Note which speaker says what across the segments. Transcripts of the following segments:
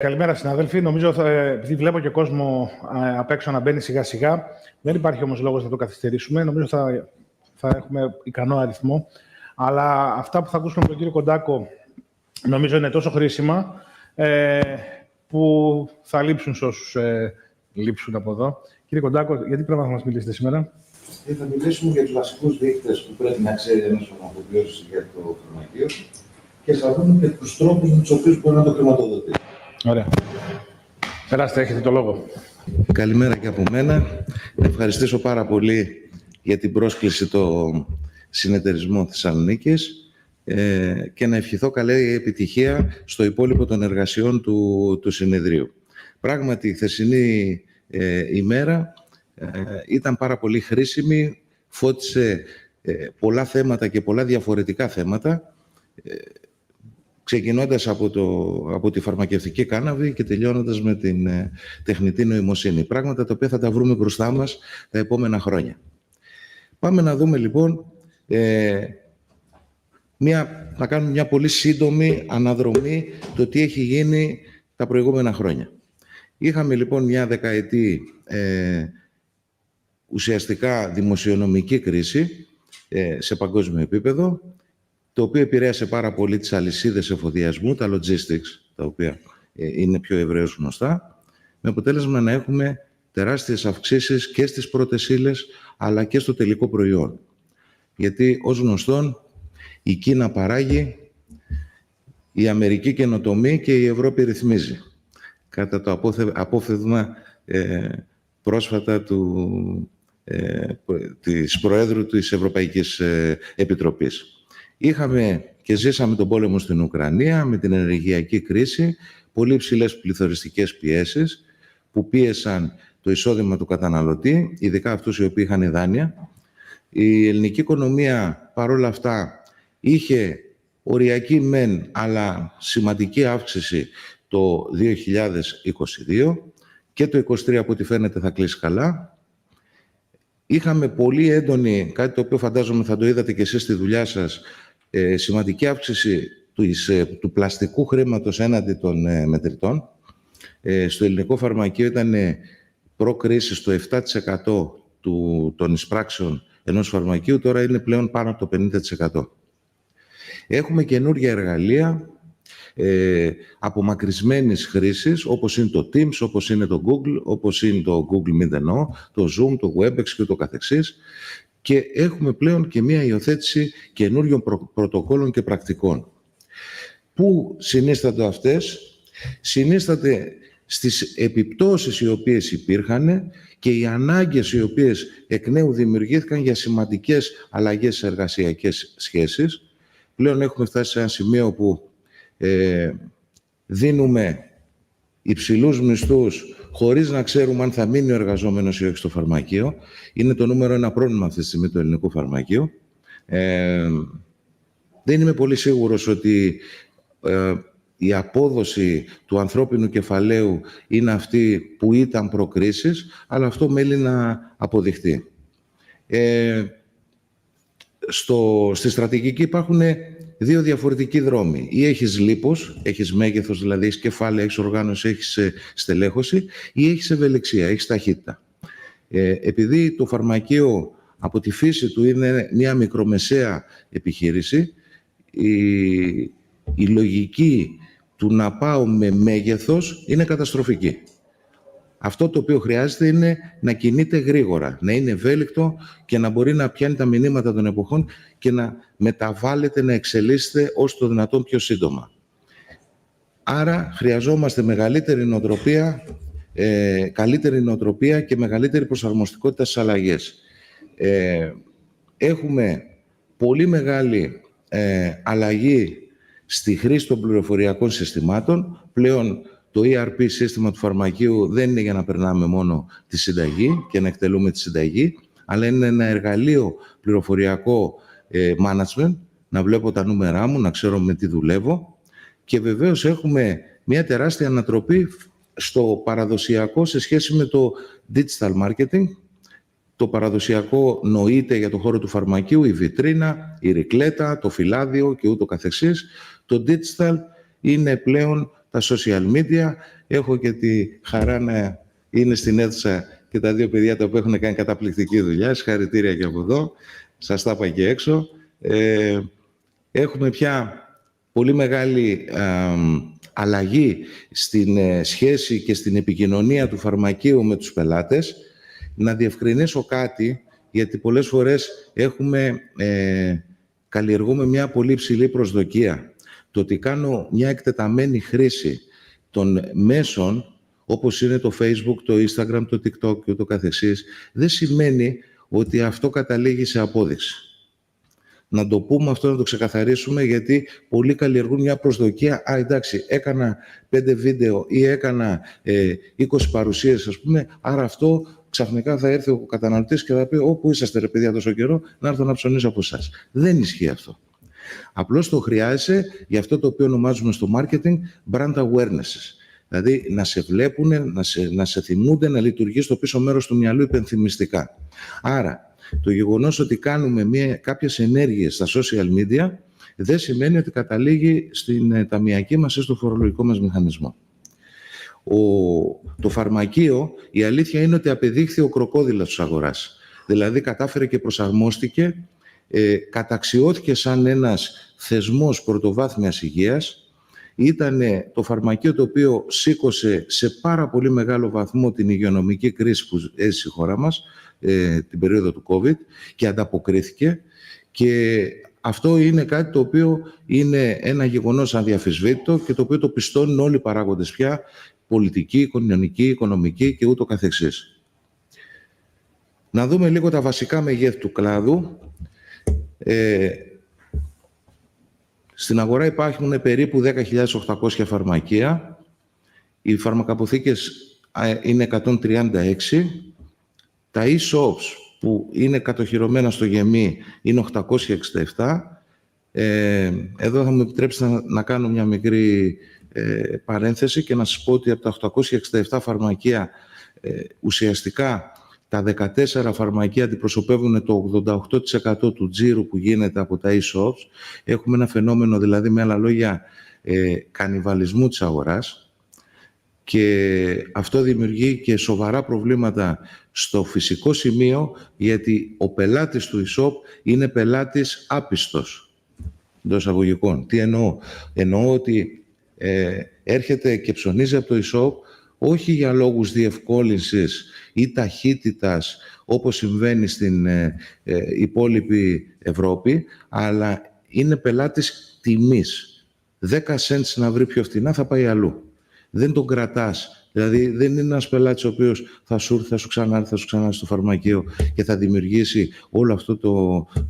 Speaker 1: Καλημέρα συνάδελφοι. Νομίζω επειδή βλέπω και κόσμο απ' έξω να μπαίνει σιγά σιγά, δεν υπάρχει όμως λόγος να το καθυστερήσουμε. Νομίζω θα έχουμε ικανό αριθμό. Αλλά αυτά που θα ακούσουμε από τον κύριο Κοντάκο νομίζω είναι τόσο χρήσιμα που θα λείψουν σε όσους λείψουν από εδώ. Κύριε Κοντάκο, γιατί πρέπει να μας μιλήσετε σήμερα?
Speaker 2: Θα μιλήσουμε για τους βασικούς δείκτες που πρέπει να ξέρει ένας φαρμακοποιός για το φαρμακείο και θα δούμε και τους τρόπους με τους οποίους μπορεί να το χρηματοδοτήσει.
Speaker 1: Ωραία. Περάστε, έχετε το λόγο.
Speaker 2: Καλημέρα και από μένα. Να ευχαριστήσω πάρα πολύ για την πρόσκληση το συνεταιρισμό Θεσσαλονίκης και να ευχηθώ καλή επιτυχία στο υπόλοιπο των εργασιών του συνεδρίου. Πράγματι, η χθεσινή ημέρα ήταν πάρα πολύ χρήσιμη, φώτισε πολλά θέματα και πολλά διαφορετικά θέματα, ξεκινώντας από τη φαρμακευτική κάναβη και τελειώνοντας με την τεχνητή νοημοσύνη. Πράγματα τα οποία θα τα βρούμε μπροστά μας τα επόμενα χρόνια. Πάμε να δούμε λοιπόν, να κάνουμε μια πολύ σύντομη αναδρομή το τι έχει γίνει τα προηγούμενα χρόνια. Είχαμε λοιπόν μια δεκαετή ουσιαστικά δημοσιονομική κρίση σε παγκόσμιο επίπεδο, το οποίο επηρέασε πάρα πολύ τις αλυσίδες εφοδιασμού, τα logistics, τα οποία είναι πιο ευρέως γνωστά, με αποτέλεσμα να έχουμε τεράστιες αυξήσεις και στις πρώτες ύλες, αλλά και στο τελικό προϊόν. Γιατί, ως γνωστόν, η Κίνα παράγει, η Αμερική καινοτομεί και η Ευρώπη ρυθμίζει. Κατά το απόφευγμα πρόσφατα της Προέδρου της Ευρωπαϊκής Επιτροπής. Είχαμε και ζήσαμε τον πόλεμο στην Ουκρανία με την ενεργειακή κρίση, πολύ υψηλές πληθωριστικές πιέσεις που πίεσαν το εισόδημα του καταναλωτή, ειδικά αυτούς οι οποίοι είχαν δάνεια. Η ελληνική οικονομία παρόλα αυτά είχε οριακή μεν, αλλά σημαντική αύξηση το 2022 και το 2023 από ό,τι φαίνεται θα κλείσει καλά. Είχαμε πολύ έντονη, κάτι το οποίο φαντάζομαι θα το είδατε και εσείς στη δουλειά σας, σημαντική αύξηση του πλαστικού χρήματος έναντι των μετρητών. Στο ελληνικό φαρμακείο ήταν προ-κρίση στο 7% των εισπράξεων ενός φαρμακείου, τώρα είναι πλέον πάνω από το 50%. Έχουμε καινούργια εργαλεία απομακρυσμένης χρήσης, όπως είναι το Teams, όπως είναι το Google, όπως είναι το Google Meet, το Zoom, το Webex και το καθεξής. Και έχουμε πλέον και μία υιοθέτηση καινούριων πρωτοκόλων και πρακτικών. Πού συνίσταται αυτές? Συνίσταται στις επιπτώσεις οι οποίες υπήρχαν και οι ανάγκες οι οποίες εκ νέου δημιουργήθηκαν για σημαντικές αλλαγές σε εργασιακές σχέσεις. Πλέον έχουμε φτάσει σε ένα σημείο που δίνουμε υψηλούς μισθούς χωρίς να ξέρουμε αν θα μείνει ο εργαζόμενος ή όχι στο φαρμακείο. Είναι το νούμερο ένα πρόβλημα αυτή τη στιγμή το ελληνικό φαρμακείο. Δεν είμαι πολύ σίγουρος ότι η απόδοση του ανθρώπινου κεφαλαίου είναι αυτή που ήταν προκρίσεις, αλλά αυτό μένει να αποδειχτεί. Στη στρατηγική υπάρχουν δύο διαφορετικοί δρόμοι. Ή έχεις λίπος, έχεις μέγεθος, δηλαδή έχεις κεφάλαιο, έχεις οργάνωση, έχεις στελέχωση, ή έχεις ευελιξία, έχεις ταχύτητα. Επειδή το φαρμακείο από τη φύση του είναι μια μικρομεσαία επιχείρηση, η λογική του να πάω με μέγεθος είναι καταστροφική. Αυτό το οποίο χρειάζεται είναι να κινείται γρήγορα, να είναι ευέλικτο και να μπορεί να πιάνει τα μηνύματα των εποχών και να μεταβάλλεται, να εξελίσσεται όσο το δυνατόν πιο σύντομα. Άρα χρειαζόμαστε μεγαλύτερη νοοτροπία, καλύτερη νοοτροπία και μεγαλύτερη προσαρμοστικότητα στις αλλαγές. Έχουμε πολύ μεγάλη αλλαγή στη χρήση των πληροφοριακών συστημάτων. Πλέον το ERP σύστημα του φαρμακείου δεν είναι για να περνάμε μόνο τη συνταγή και να εκτελούμε τη συνταγή, αλλά είναι ένα εργαλείο πληροφοριακό management, να βλέπω τα νούμερά μου, να ξέρω με τι δουλεύω. Και βεβαίως έχουμε μια τεράστια ανατροπή στο παραδοσιακό σε σχέση με το digital marketing. Το παραδοσιακό νοείται για το χώρο του φαρμακείου, η βιτρίνα, η ρικλέτα, το φυλάδιο και ούτω καθεξής. Το digital είναι πλέον τα social media. Έχω και τη χαρά να είναι στην αίθουσα και τα δύο παιδιά τα οποία έχουν κάνει καταπληκτική δουλειά. Συγχαρητήρια και από εδώ. Σας τα είπα και έξω. Έχουμε πια πολύ μεγάλη αλλαγή στην σχέση και στην επικοινωνία του φαρμακείου με τους πελάτες. Να διευκρινίσω κάτι, γιατί πολλές φορές καλλιεργούμε μια πολύ υψηλή προσδοκία. Το ότι κάνω μια εκτεταμένη χρήση των μέσων, όπως είναι το Facebook, το Instagram, το TikTok και ούτω καθεξής, δεν σημαίνει ότι αυτό καταλήγει σε απόδειξη. Να το πούμε αυτό, να το ξεκαθαρίσουμε, γιατί πολλοί καλλιεργούν μια προσδοκία. Εντάξει, έκανα 5 βίντεο ή έκανα 20 παρουσίες, ας πούμε, άρα αυτό ξαφνικά θα έρθει ο καταναλωτής και θα πει «Όπου είσαστε ρε παιδιά τόσο καιρό, να έρθω να ψωνίσω από εσάς». Δεν ισχύει αυτό. Απλώς το χρειάζεσαι για αυτό το οποίο ονομάζουμε στο marketing brand awareness. Δηλαδή να σε βλέπουν, να σε θυμούνται, να λειτουργεί στο πίσω μέρος του μυαλού υπενθυμιστικά. Άρα, το γεγονός ότι κάνουμε κάποιες ενέργειες στα social media δεν σημαίνει ότι καταλήγει στην ταμιακή μας ή στο φορολογικό μας μηχανισμό. Το φαρμακείο, η αλήθεια είναι ότι απεδείχθη ο κροκόδιλας της αγοράς. Δηλαδή κατάφερε και προσαρμόστηκε, καταξιώθηκε σαν ένας θεσμός πρωτοβάθμιας υγείας. Ήταν το φαρμακείο το οποίο σήκωσε σε πάρα πολύ μεγάλο βαθμό την υγειονομική κρίση που έζησε η χώρα μας την περίοδο του COVID και ανταποκρίθηκε, και αυτό είναι κάτι το οποίο είναι ένα γεγονός αδιαφυσβήτητο και το οποίο το πιστώνουν όλοι οι παράγοντες πια, πολιτική, κοινωνική, οικονομική και ούτω καθεξής. Να δούμε λίγο τα βασικά μεγέθη του κλάδου. Στην αγορά υπάρχουν περίπου 10.800 φαρμακεία. Οι φαρμακαποθήκες είναι 136. Τα e-shops που είναι κατοχυρωμένα στο γεμί είναι 867. Εδώ θα μου επιτρέψετε να κάνω μια μικρή παρένθεση και να σας πω ότι από τα 867 φαρμακεία ουσιαστικά τα 14 φαρμακεία αντιπροσωπεύουν το 88% του τζίρου που γίνεται από τα e-shops. Έχουμε ένα φαινόμενο, δηλαδή με άλλα λόγια, κανιβαλισμού της αγοράς, και αυτό δημιουργεί και σοβαρά προβλήματα στο φυσικό σημείο, γιατί ο πελάτης του e-shop είναι πελάτης άπιστος, εντός εισαγωγικών. Τι εννοώ? Εννοώ ότι έρχεται και ψωνίζει από το e-shop όχι για λόγους διευκόλυνσης ή ταχύτητας, όπως συμβαίνει στην υπόλοιπη Ευρώπη, αλλά είναι πελάτης τιμής. 10 cents να βρει πιο φτηνά, θα πάει αλλού. Δεν τον κρατάς. Δηλαδή δεν είναι ένας πελάτης ο οποίος θα σου έρθει, θα σου ξανάρθει, θα σου ξανάρθει στο φαρμακείο και θα δημιουργήσει όλο αυτό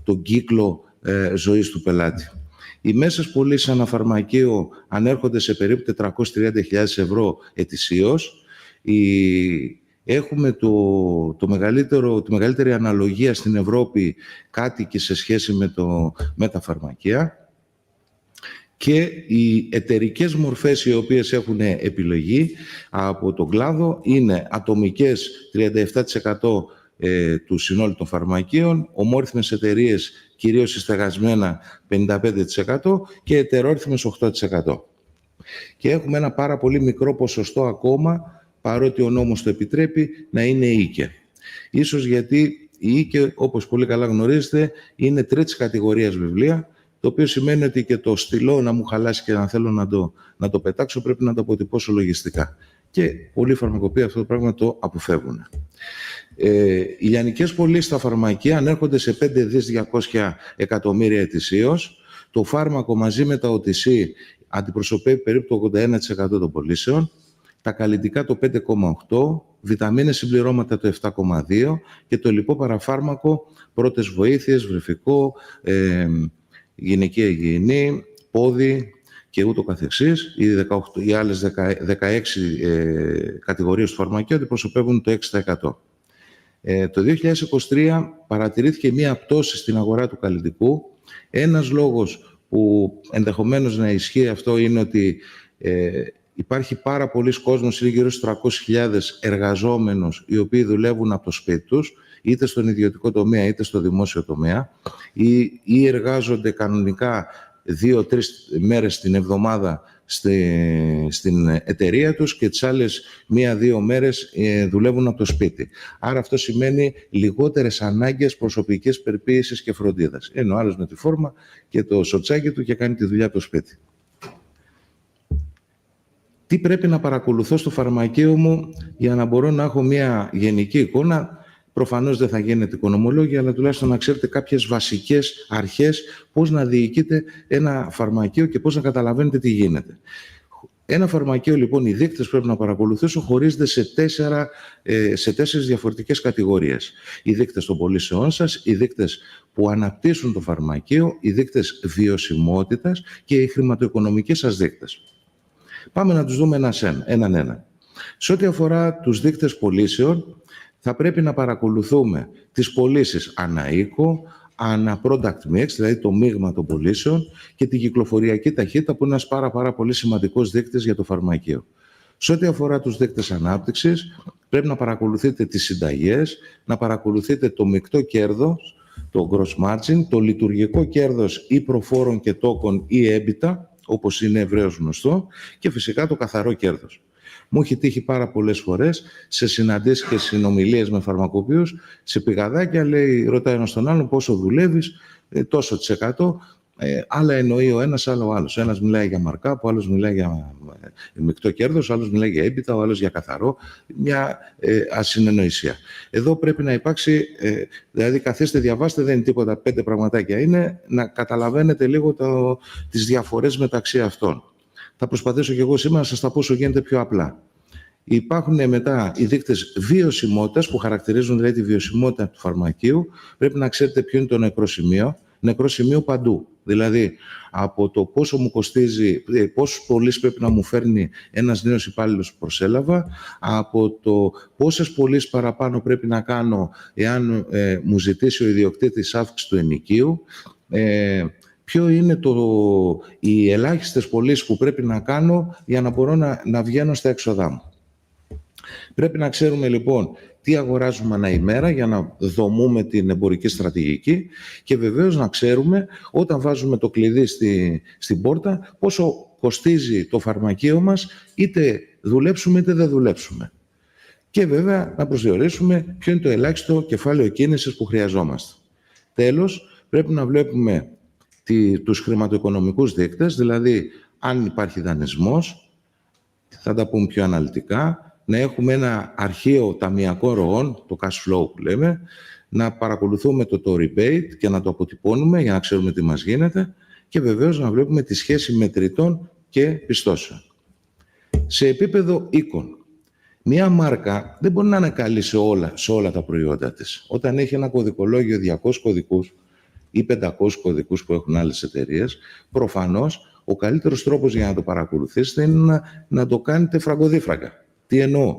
Speaker 2: το κύκλο ζωής του πελάτη. Οι μέσες πωλήσεις ανά φαρμακείο ανέρχονται σε περίπου 430.000 ευρώ ετησίως. Έχουμε τη μεγαλύτερη αναλογία στην Ευρώπη, κάτι και σε σχέση με τα φαρμακεία. Και οι εταιρικές μορφές οι οποίες έχουν επιλογή από τον κλάδο είναι ατομικές 37% του συνόλου των φαρμακείων, ομόρυθμες εταιρείες, κυρίως συστεγασμένα 55% και ετερόρυθμες 8%. Και έχουμε ένα πάρα πολύ μικρό ποσοστό ακόμα, παρότι ο νόμος το επιτρέπει, να είναι οίκε. Ίσως γιατί η οίκε, όπως πολύ καλά γνωρίζετε, είναι τρίτης κατηγορίας βιβλία, το οποίο σημαίνει ότι και το στυλό να μου χαλάσει και να θέλω να το πετάξω, πρέπει να το αποτυπώσω λογιστικά. Και πολλοί φαρμακοποιοί αυτό το πράγμα το αποφεύγουν. Οι λιανικές πωλήσεις στα φαρμακεία ανέρχονται σε 5.200 εκατομμύρια ετησίως. Το φάρμακο μαζί με τα OTC αντιπροσωπεύει περίπου το 81% των πωλήσεων. Τα καλλιτικά το 5,8%, βιταμίνες συμπληρώματα το 7,2% και το λοιπό παραφάρμακο, πρώτες βοήθειες, βρεφικό, γυναικεία υγιεινή, πόδι και ούτω καθεξής. Οι άλλες 16 κατηγορίες του φαρμακείου αντιπροσωπεύουν το 6%. Το 2023 παρατηρήθηκε μία πτώση στην αγορά του καλλιτικού. Ένας λόγος που ενδεχομένως να ισχύει αυτό είναι ότι υπάρχει πάρα πολλοί κόσμος, είναι γύρω στους 300.000 εργαζόμενους, οι οποίοι δουλεύουν από το σπίτι τους, είτε στον ιδιωτικό τομέα είτε στο δημόσιο τομέα, ή εργάζονται κανονικά 2-3 μέρες την εβδομάδα στην εταιρεία τους και τις άλλες 1-2 μέρες δουλεύουν από το σπίτι. Άρα αυτό σημαίνει λιγότερες ανάγκες προσωπικής περιποίησης και φροντίδας. Είναι ο άλλος με τη φόρμα και το σοτσάκι του και κάνει τη δουλειά από το σπίτι. Τι πρέπει να παρακολουθώ στο φαρμακείο μου για να μπορώ να έχω μια γενική εικόνα? Προφανώς δεν θα γίνετε οικονομολόγοι, αλλά τουλάχιστον να ξέρετε κάποιες βασικές αρχές πώς να διοικείτε ένα φαρμακείο και πώς να καταλαβαίνετε τι γίνεται. Ένα φαρμακείο, λοιπόν, οι δείκτες που πρέπει να παρακολουθήσω χωρίζονται σε 4 διαφορετικές κατηγορίες. Οι δείκτες των πωλήσεών σας, οι δείκτες που αναπτύσσουν το φαρμακείο, οι δείκτες βιωσιμότητας και οι χρηματοοικονομικές σας δείκτες. Πάμε να τους δούμε έναν. Σε ό,τι αφορά τους δείκτες πωλήσεων, θα πρέπει να παρακολουθούμε τις πωλήσεις ανά οίκο, ανά product mix, δηλαδή το μείγμα των πωλήσεων, και την κυκλοφοριακή ταχύτητα, που είναι ένας πάρα πολύ σημαντικός δείκτης για το φαρμακείο. Σε ό,τι αφορά τους δείκτες ανάπτυξης, πρέπει να παρακολουθείτε τις συνταγές, να παρακολουθείτε το μεικτό κέρδος, το gross margin, το λειτουργικό κέρδος ή προφόρων και τόκων ή EBITDA, όπως είναι ευρέως γνωστό, και φυσικά το καθαρό κέρδος. Μου έχει τύχει πάρα πολλές φορές σε συναντήσεις και συνομιλίες με φαρμακοποιούς, σε πηγαδάκια, ρωτάει ένας τον άλλον πόσο δουλεύεις, τόσο %, άλλα εννοεί ο ένας, άλλο ο άλλος. Ο ένας μιλάει για markup, ο άλλος μιλάει για μεικτό κέρδος, ο άλλος μιλάει για EBITDA, ο άλλος για καθαρό. Μια ασυνεννοησία. Εδώ πρέπει να υπάρξει, δηλαδή καθίστε, διαβάστε, δεν είναι τίποτα, 5 πραγματάκια είναι, να καταλαβαίνετε λίγο τις διαφορές μεταξύ αυτών. Θα προσπαθήσω και εγώ σήμερα να σας τα πω όσο γίνεται πιο απλά. Υπάρχουν μετά οι δείκτες βιωσιμότητας που χαρακτηρίζουν δηλαδή τη βιωσιμότητα του φαρμακείου. Πρέπει να ξέρετε ποιο είναι το νεκρό σημείο. Νεκρό σημείο παντού. Δηλαδή από το πόσο μου κοστίζει, πόσους πωλήσεις πρέπει να μου φέρνει ένας νέος υπάλληλος που προσέλαβα, από το πόσες πωλήσεις παραπάνω πρέπει να κάνω εάν μου ζητήσει ο ιδιοκτήτης αύξηση του ενοικίου. Ποιο είναι οι ελάχιστες πωλήσεις που πρέπει να κάνω για να μπορώ να βγαίνω στα έξοδά μου. Πρέπει να ξέρουμε λοιπόν τι αγοράζουμε ανά ημέρα για να δομούμε την εμπορική στρατηγική και βεβαίως να ξέρουμε όταν βάζουμε το κλειδί στην πόρτα πόσο κοστίζει το φαρμακείο μας, είτε δουλέψουμε είτε δεν δουλέψουμε. Και βέβαια να προσδιορίσουμε ποιο είναι το ελάχιστο κεφάλαιο κίνησης που χρειαζόμαστε. Τέλος, πρέπει να βλέπουμε τους χρηματοοικονομικούς δείκτες, δηλαδή αν υπάρχει δανεισμός, θα τα πούμε πιο αναλυτικά, να έχουμε ένα αρχείο ταμιακών ροών, το cash flow που λέμε, να παρακολουθούμε το rebate και να το αποτυπώνουμε για να ξέρουμε τι μας γίνεται και βεβαίως να βλέπουμε τη σχέση μετρητών και πιστώσεων. Σε επίπεδο οίκων, μία μάρκα δεν μπορεί να είναι καλή σε όλα τα προϊόντα της. Όταν έχει ένα κωδικολόγιο 200 κωδικούς ή 500 κωδικούς που έχουν άλλες εταιρείες, προφανώς ο καλύτερος τρόπος για να το παρακολουθήσετε είναι να το κάνετε φραγκοδίφραγκα. Τι εννοώ?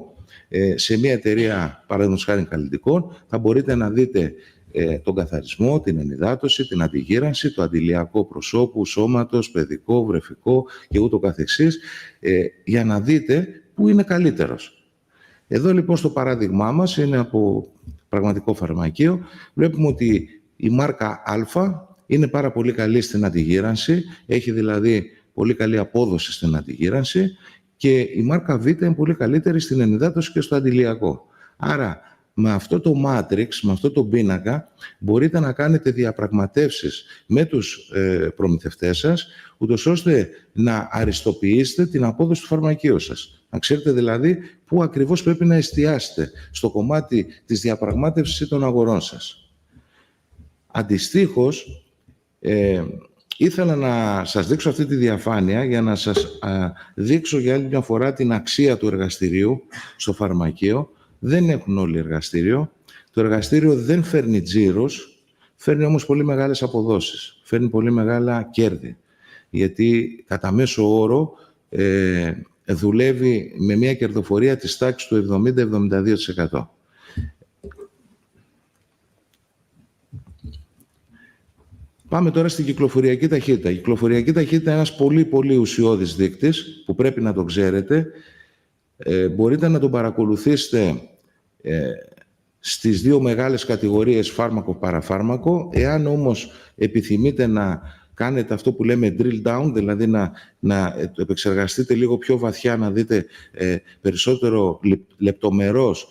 Speaker 2: Σε μια εταιρεία, παραδείγματος χάρη καλλιτικών, θα μπορείτε να δείτε τον καθαρισμό, την ενυδάτωση, την αντιγύρανση, το αντιλιακό προσώπου, σώματος, παιδικό, βρεφικό και ούτω καθεξής, για να δείτε πού είναι καλύτερος. Εδώ λοιπόν στο παράδειγμά μας, είναι από πραγματικό φαρμακείο, βλέπουμε ότι η μάρκα Α είναι πάρα πολύ καλή στην αντιγύρανση, έχει δηλαδή πολύ καλή απόδοση στην αντιγύρανση, και η μάρκα Β είναι πολύ καλύτερη στην ενυδάτωση και στο αντιλιακό. Άρα, με αυτό το matrix, με αυτό το πίνακα, μπορείτε να κάνετε διαπραγματεύσεις με τους προμηθευτές σας, ούτως ώστε να αριστοποιήσετε την απόδοση του φαρμακείου σας. Να ξέρετε δηλαδή πού ακριβώς πρέπει να εστιάσετε στο κομμάτι της διαπραγμάτευσης των αγορών σας. Αντιστοίχως, ήθελα να σας δείξω αυτή τη διαφάνεια για να σας δείξω για άλλη μια φορά την αξία του εργαστηρίου στο φαρμακείο. Δεν έχουν όλοι εργαστήριο. Το εργαστήριο δεν φέρνει τζίρους, φέρνει όμως πολύ μεγάλες αποδόσεις. Φέρνει πολύ μεγάλα κέρδη. Γιατί κατά μέσο όρο δουλεύει με μια κερδοφορία της τάξης του 70-72%. Πάμε τώρα στην κυκλοφοριακή ταχύτητα. Η κυκλοφοριακή ταχύτητα είναι ένας πολύ ουσιώδης δείκτης που πρέπει να το ξέρετε. Μπορείτε να τον παρακολουθήσετε στις δύο μεγάλες κατηγορίες φάρμακο-παραφάρμακο. Εάν όμως επιθυμείτε να κάνετε αυτό που λέμε drill down, δηλαδή να επεξεργαστείτε λίγο πιο βαθιά, να δείτε περισσότερο λεπτομερώς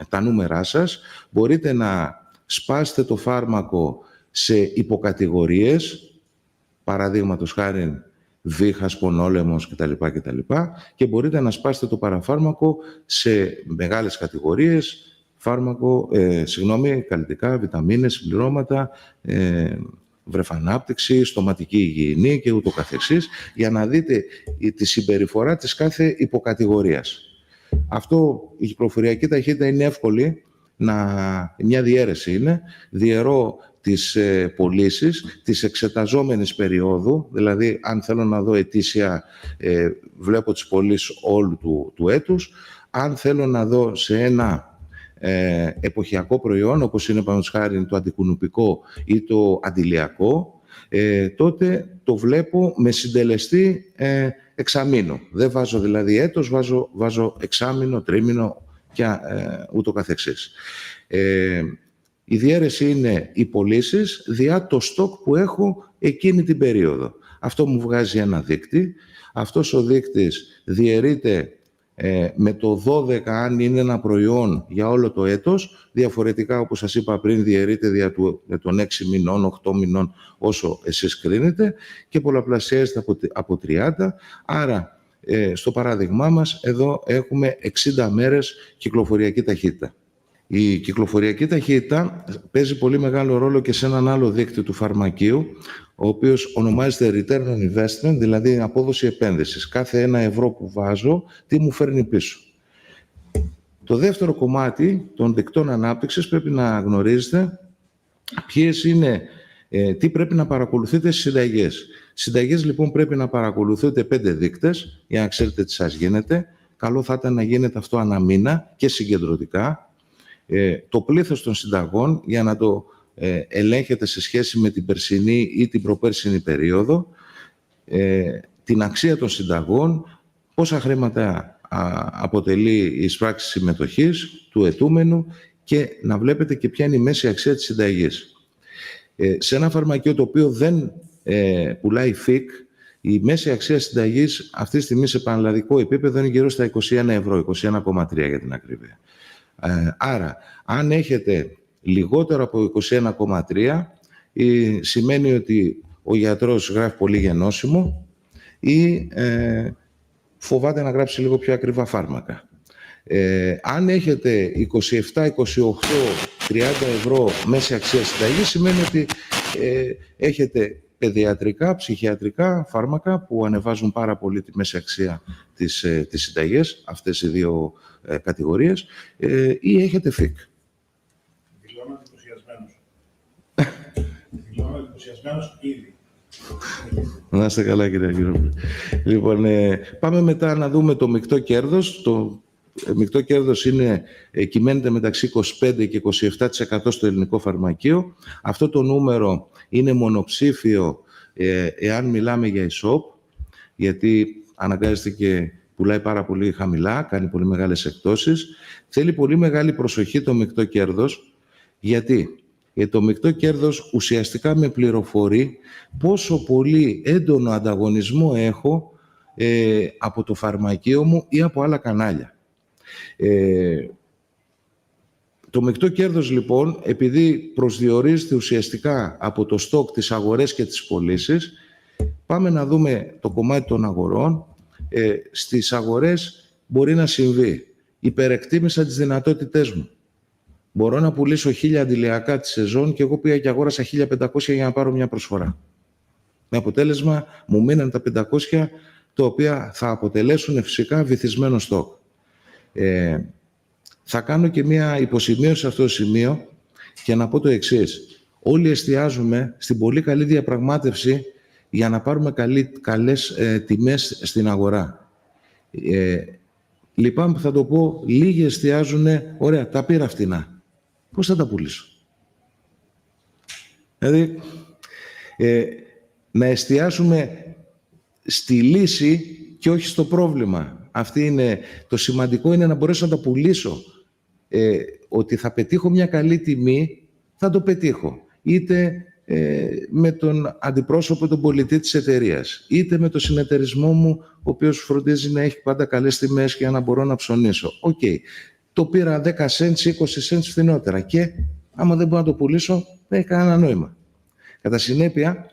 Speaker 2: τα νούμερά σας. Μπορείτε να σπάσετε το φάρμακο σε υποκατηγορίες, παραδείγματος χάριν βήχας, πονόλαιμος κτλ. Και μπορείτε να σπάσετε το παραφάρμακο σε μεγάλες κατηγορίες, καλλιτικά, βιταμίνες, συμπληρώματα, βρεφανάπτυξη, στοματική υγιεινή και ούτω καθεξής, για να δείτε τη συμπεριφορά της κάθε υποκατηγορίας. Αυτό, η κυκλοφοριακή ταχύτητα είναι εύκολη, μια διαίρεση είναι. Διαιρώ τις πωλήσεις της εξεταζόμενης περίοδου, δηλαδή αν θέλω να δω ετήσια, βλέπω τις πωλήσεις όλου του έτους. Αν θέλω να δω σε ένα εποχιακό προϊόν, όπως είναι παραδείγματος χάρη το αντικουνουπικό ή το αντιλιακό, τότε το βλέπω με συντελεστή εξαμήνου. Δεν βάζω δηλαδή έτος, βάζω εξάμηνο, τρίμηνο και ούτω καθεξής. Η διαίρεση είναι οι πωλήσεις διά το στόκ που έχω εκείνη την περίοδο. Αυτό μου βγάζει ένα δείκτη. Αυτός ο δείκτης διαιρείται με το 12 αν είναι ένα προϊόν για όλο το έτος. Διαφορετικά, όπως σας είπα πριν, διαιρείται δια των 6 μηνών, 8 μηνών, όσο εσείς κρίνετε, και πολλαπλασιάζεται από 30. Άρα, στο παράδειγμά μας, εδώ έχουμε 60 μέρες κυκλοφοριακή ταχύτητα. Η κυκλοφοριακή ταχύτητα παίζει πολύ μεγάλο ρόλο και σε έναν άλλο δείκτη του φαρμακείου, ο οποίος ονομάζεται Return on Investment, δηλαδή απόδοση επένδυσης. Κάθε 1 ευρώ που βάζω, τι μου φέρνει πίσω. Το δεύτερο κομμάτι των δικτών ανάπτυξης πρέπει να γνωρίζετε τι πρέπει να παρακολουθείτε στις συνταγές. Συνταγές λοιπόν πρέπει να παρακολουθείτε 5 δείκτες, για να ξέρετε τι σας γίνεται. Καλό θα ήταν να γίνεται αυτό ανά μήνα και συγκεντρωτικά. Το πλήθος των συνταγών, για να το ελέγχετε σε σχέση με την περσινή ή την προπέρσινη περίοδο, την αξία των συνταγών, πόσα χρήματα αποτελεί η εισπράξη συμμετοχής του ετούμενου και να βλέπετε και ποια είναι η μέση αξία της συνταγής. Σε ένα φαρμακείο το οποίο δεν πουλάει ΦΙΚ, η μέση αξία συνταγής αυτή τη στιγμή σε πανελλαδικό επίπεδο είναι γύρω στα 21 ευρώ, 21,3 για την ακρίβεια. Άρα, αν έχετε λιγότερο από 21,3, σημαίνει ότι ο γιατρός γράφει πολύ γενώσιμο ή φοβάται να γράψει λίγο πιο ακριβά φάρμακα. Αν έχετε 27, 28, 30 ευρώ μέση αξία συνταγής, σημαίνει ότι έχετε παιδιατρικά, ψυχιατρικά φάρμακα που ανεβάζουν πάρα πολύ τη μέση αξία της συνταγής, αυτές οι δύο κατηγορίες, ή έχετε ΦΙΚ.
Speaker 1: Δηλώνω εντυπωσιασμένος ήδη.
Speaker 2: Να είστε καλά, κύριε Αγγελόπουλε. Λοιπόν, πάμε μετά να δούμε το μεικτό κέρδος. Το μεικτό κέρδος κυμαίνεται μεταξύ 25% και 27% στο ελληνικό φαρμακείο. Αυτό το νούμερο είναι μονοψήφιο εάν μιλάμε για e-shop, γιατί αναγκάζεται και πουλάει πάρα πολύ χαμηλά, κάνει πολύ μεγάλες εκπτώσεις. Θέλει πολύ μεγάλη προσοχή το μεικτό κέρδος. Γιατί το μεικτό κέρδος ουσιαστικά με πληροφορεί πόσο πολύ έντονο ανταγωνισμό έχω από το φαρμακείο μου ή από άλλα κανάλια. Το μεικτό κέρδος, λοιπόν, επειδή προσδιορίζεται ουσιαστικά από το στόκ, τις αγορές και τις πωλήσεις, πάμε να δούμε το κομμάτι των αγορών. Στις αγορές μπορεί να συμβεί. Υπερεκτίμησα τις δυνατότητές μου. Μπορώ να πουλήσω 1.000 αντιλιακά τη σεζόν και εγώ πήγα και αγόρασα 1.500 για να πάρω μια προσφορά. Με αποτέλεσμα, μου μείναν τα 500, τα οποία θα αποτελέσουν φυσικά βυθισμένο στόκ. Θα κάνω και μια υποσημείωση σε αυτό το σημείο και να πω το εξής. Όλοι εστιάζουμε στην πολύ καλή διαπραγμάτευση για να πάρουμε καλές τιμές στην αγορά. Λυπάμαι που θα το πω, λίγοι εστιάζουν, ωραία, τα πήρα φτηνά. Πώς θα τα πουλήσω? Δηλαδή, να εστιάσουμε στη λύση και όχι στο πρόβλημα. Το σημαντικό είναι να μπορέσω να τα πουλήσω. Ότι θα πετύχω μια καλή τιμή, θα το πετύχω. Είτε με τον αντιπρόσωπο, τον πολιτή της εταιρείας, είτε με το συνεταιρισμό μου, ο οποίος φροντίζει να έχει πάντα καλές τιμές για να μπορώ να ψωνίσω. Οκ. Το πήρα 10 cents, 20 cents φθηνότερα και άμα δεν μπορώ να το πουλήσω, δεν έχει κανένα νόημα. Κατά συνέπεια,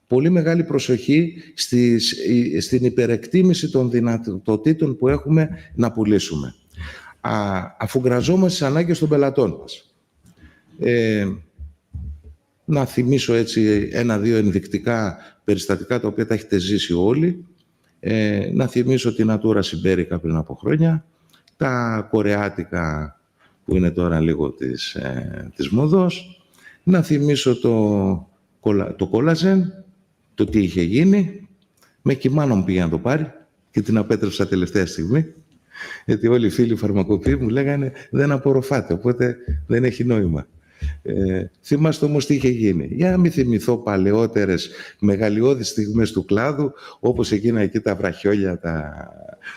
Speaker 2: πολύ μεγάλη προσοχή στην υπερεκτίμηση των δυνατοτήτων που έχουμε να πουλήσουμε. Αφού γραζόμαστε στις ανάγκες των πελατών μας. Να θυμίσω έτσι 1-2 ενδεικτικά περιστατικά τα οποία τα έχετε ζήσει όλοι. Να θυμίσω την Natura Siberica πριν από χρόνια, τα κορεάτικα που είναι τώρα λίγο της μοδός. Να θυμίσω το κόλαζεν, το τι είχε γίνει. Με κοιμάνα μου πήγε να το πάρει και την απέτρεψα τελευταία στιγμή. Γιατί όλοι οι φίλοι φαρμακοποιοί μου λέγανε δεν απορροφάτε, οπότε δεν έχει νόημα. Θυμάστε όμως τι είχε γίνει. Για να μην θυμηθώ παλαιότερες μεγαλειώδεις στιγμές του κλάδου, όπως εκείνα εκεί τα βραχιόλια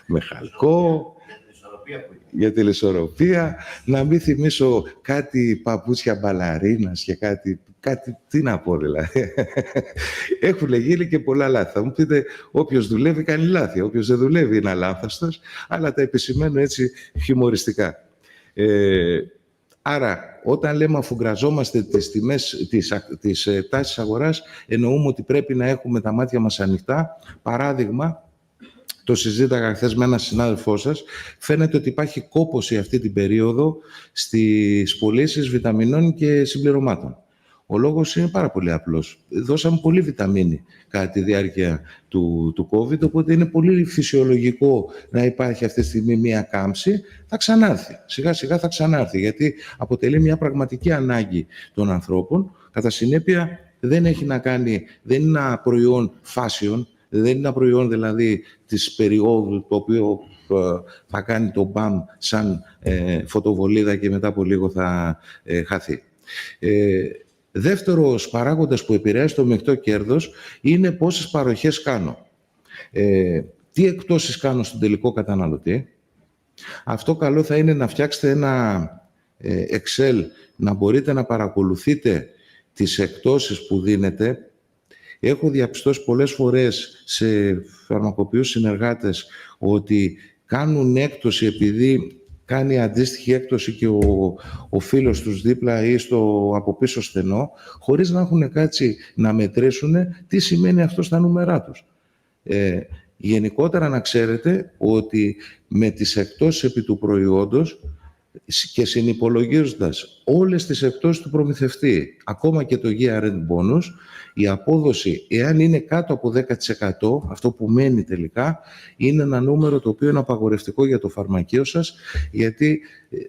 Speaker 2: με χαλκό, για τηλεσορροπία, να μην θυμίσω κάτι παπούτσια μπαλαρίνας και κάτι, τι να πω δηλαδή. Έχουν γίνει και πολλά λάθη. Θα μου πείτε, όποιος δουλεύει κάνει λάθη, όποιος δεν δουλεύει είναι αλάνθαστος, αλλά τα επισημαίνω έτσι χιουμοριστικά. Άρα, όταν λέμε αφού γραζόμαστε τις τιμές, τις τάσεις αγοράς, εννοούμε ότι πρέπει να έχουμε τα μάτια μας ανοιχτά. Παράδειγμα, το συζήταγα χθες με έναν συνάδελφό σας, φαίνεται ότι υπάρχει κόπωση αυτή την περίοδο στις πωλήσεις βιταμινών και συμπληρωμάτων. Ο λόγος είναι πάρα πολύ απλός. Δώσαμε πολύ βιταμίνη κατά τη διάρκεια του COVID, οπότε είναι πολύ φυσιολογικό να υπάρχει αυτή τη στιγμή μία κάμψη. Θα ξανάρθει. Σιγά σιγά θα ξανάρθει, γιατί αποτελεί μια πραγματική ανάγκη των ανθρώπων. Κατά συνέπεια, δεν έχει να κάνει, δεν είναι ένα προϊόν fashion, δεν είναι ένα προϊόν δηλαδή της περίοδου το οποίο θα κάνει το μπαμ σαν φωτοβολίδα και μετά από λίγο θα χαθεί. Δεύτερος παράγοντας που επηρεάζει το μεικτό κέρδος είναι πόσες παροχές κάνω. Τι εκπτώσεις κάνω στον τελικό καταναλωτή. Αυτό καλό θα είναι να φτιάξετε ένα Excel, να μπορείτε να παρακολουθείτε τις εκπτώσεις που δίνετε. Έχω διαπιστώσει πολλές φορές σε φαρμακοποιούς συνεργάτες ότι κάνουν έκπτωση επειδή κάνει αντίστοιχη έκπτωση και ο φίλος τους δίπλα ή στο από πίσω στενό, χωρίς να έχουν κάτσει να μετρήσουν τι σημαίνει αυτό στα νούμερά τους. Γενικότερα να ξέρετε ότι με τις εκπτώσεις επί του προϊόντος και συνυπολογίζοντας όλες τις εκπτώσεις του προμηθευτή, ακόμα και το year-end bonus, η απόδοση, εάν είναι κάτω από 10%, αυτό που μένει τελικά, είναι ένα νούμερο το οποίο είναι απαγορευτικό για το φαρμακείο σας, γιατί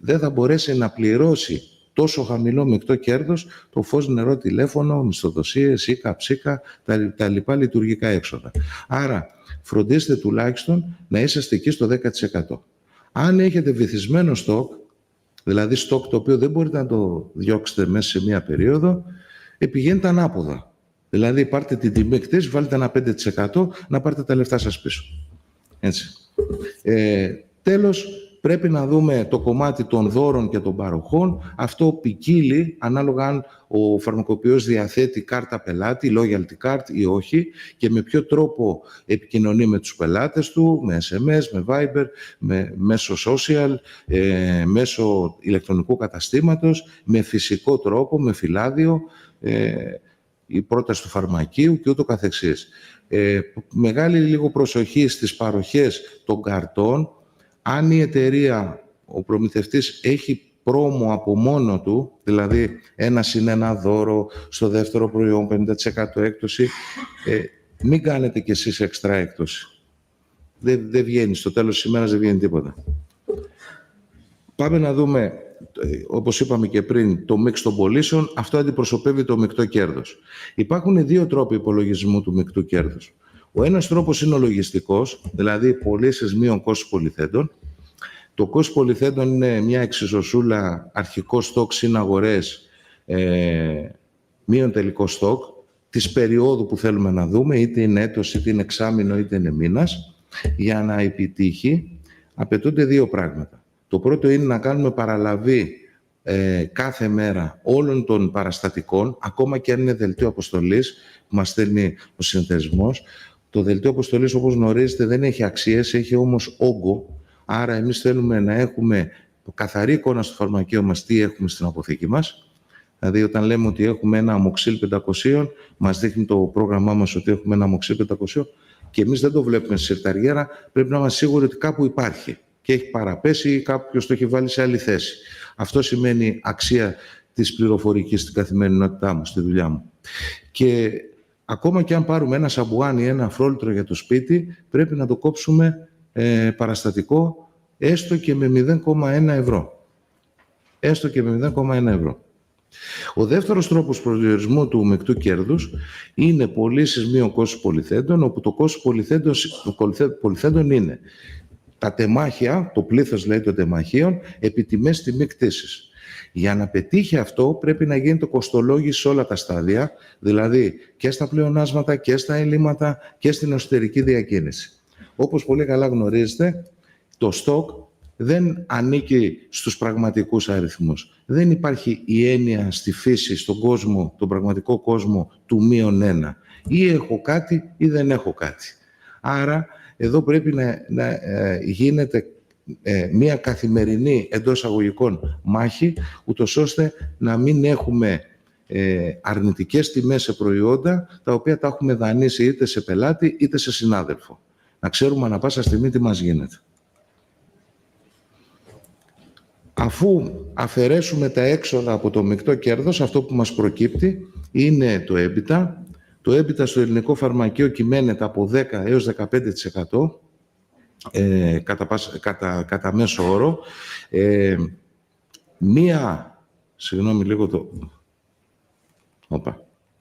Speaker 2: δεν θα μπορέσει να πληρώσει τόσο χαμηλό μεικτό κέρδος το φως, νερό, τηλέφωνο, μισθοδοσίες, ίκα, ψίκα, τα λοιπά λειτουργικά έξοδα. Άρα, φροντίστε τουλάχιστον να είσαστε εκεί στο 10%. Αν έχετε βυθισμένο στόκ, δηλαδή στόκ το οποίο δεν μπορείτε να το διώξετε μέσα σε μία περίοδο, πηγαίνετε ανάποδα. Δηλαδή πάρτε την τιμή εκτίμηση, βάλτε ένα 5% να πάρετε τα λεφτά σας πίσω. Έτσι. Τέλος, πρέπει να δούμε το κομμάτι των δώρων και των παροχών. Αυτό ποικίλει ανάλογα αν ο φαρμακοποιός διαθέτει κάρτα πελάτη, loyalty card ή όχι, και με ποιο τρόπο επικοινωνεί με τους πελάτες του, με SMS, με Viber, μέσω social, μέσω ηλεκτρονικού καταστήματος, με φυσικό τρόπο, με φυλάδιο, η πρόταση του φαρμακείου και ούτω καθεξής. Μεγάλη λίγο προσοχή στις παροχές των καρτών. Αν η εταιρεία, ο προμηθευτής έχει πρόμο από μόνο του, δηλαδή 1+1 δώρο στο δεύτερο προϊόν, 50% έκπτωση, μην κάνετε κι εσείς εξτρά έκπτωση. Δεν βγαίνει, στο τέλος της ημέρας δεν βγαίνει τίποτα. Πάμε να δούμε, όπως είπαμε και πριν, το μίξ των πωλήσεων. Αυτό αντιπροσωπεύει το μεικτό κέρδος. Υπάρχουν δύο τρόποι υπολογισμού του μεικτού κέρδους. Ο ένας τρόπος είναι ο λογιστικός, δηλαδή πωλήσεις μείον κόστος πολυθέντων. Το κόστος πολυθέντων είναι μια εξισοσούλα αρχικό στόκ συν αγορές μείον τελικό στόκ της περίοδου που θέλουμε να δούμε, είτε είναι έτος, είτε είναι εξάμηνο, είτε είναι μήνας. Για να επιτύχει απαιτούνται δύο πράγματα. Το πρώτο είναι να κάνουμε παραλαβή κάθε μέρα όλων των παραστατικών, ακόμα και αν είναι δελτίο αποστολής που μας στέλνει ο συνεταιρισμός. Το δελτίο αποστολής, όπως γνωρίζετε, δεν έχει αξίες, έχει όμως όγκο. Άρα εμείς θέλουμε να έχουμε καθαρή εικόνα στο φαρμακείο μας τι έχουμε στην αποθήκη μας. Δηλαδή, όταν λέμε ότι έχουμε ένα αμοξίλ 500, μας δείχνει το πρόγραμμά μας ότι έχουμε ένα αμοξίλ 500 και εμείς δεν το βλέπουμε στη συρταριέρα, πρέπει να είμαστε σίγουροι ότι κάπου υπάρχει και έχει παραπέσει ή κάποιος το έχει βάλει σε άλλη θέση. Αυτό σημαίνει αξία της πληροφορικής στην καθημερινότητά μου, στη δουλειά μου. Και ακόμα και αν πάρουμε ένα σαμπουάν ή ένα αφρόλυτρο για το σπίτι, πρέπει να το κόψουμε παραστατικό έστω και με 0,1 ευρώ. Έστω και με 0,1 ευρώ. Ο δεύτερος τρόπος προσδιορισμού του μεικτού κέρδους είναι πωλήσεις μείον κόστος πολυθέντων, όπου το κόστος πολυθέντων είναι τα τεμάχια, το πλήθος λέει των τεμαχίων, επί τιμές τιμή κτήσης. Για να πετύχει αυτό πρέπει να γίνεται κοστολόγηση σε όλα τα στάδια, δηλαδή και στα πλεονάσματα και στα ελλείμματα και στην εσωτερική διακίνηση. Όπως πολύ καλά γνωρίζετε, το στόκ δεν ανήκει στους πραγματικούς αριθμούς. Δεν υπάρχει η έννοια στη φύση, στον κόσμο, τον πραγματικό κόσμο του -1. Ή έχω κάτι ή δεν έχω κάτι. Άρα εδώ πρέπει να γίνεται μία καθημερινή εντός αγωγικών μάχη, ούτως ώστε να μην έχουμε αρνητικές τιμές σε προϊόντα, τα οποία τα έχουμε δανείσει είτε σε πελάτη είτε σε συνάδελφο. Να ξέρουμε ανά πάσα στιγμή τι μας γίνεται. Αφού αφαιρέσουμε τα έξοδα από το μεικτό κέρδος, αυτό που μας προκύπτει είναι το EBITDA. Το EBITDA στο ελληνικό φαρμακείο κυμαίνεται από 10 έως 15% κατά μέσο όρο. Συγγνώμη λίγο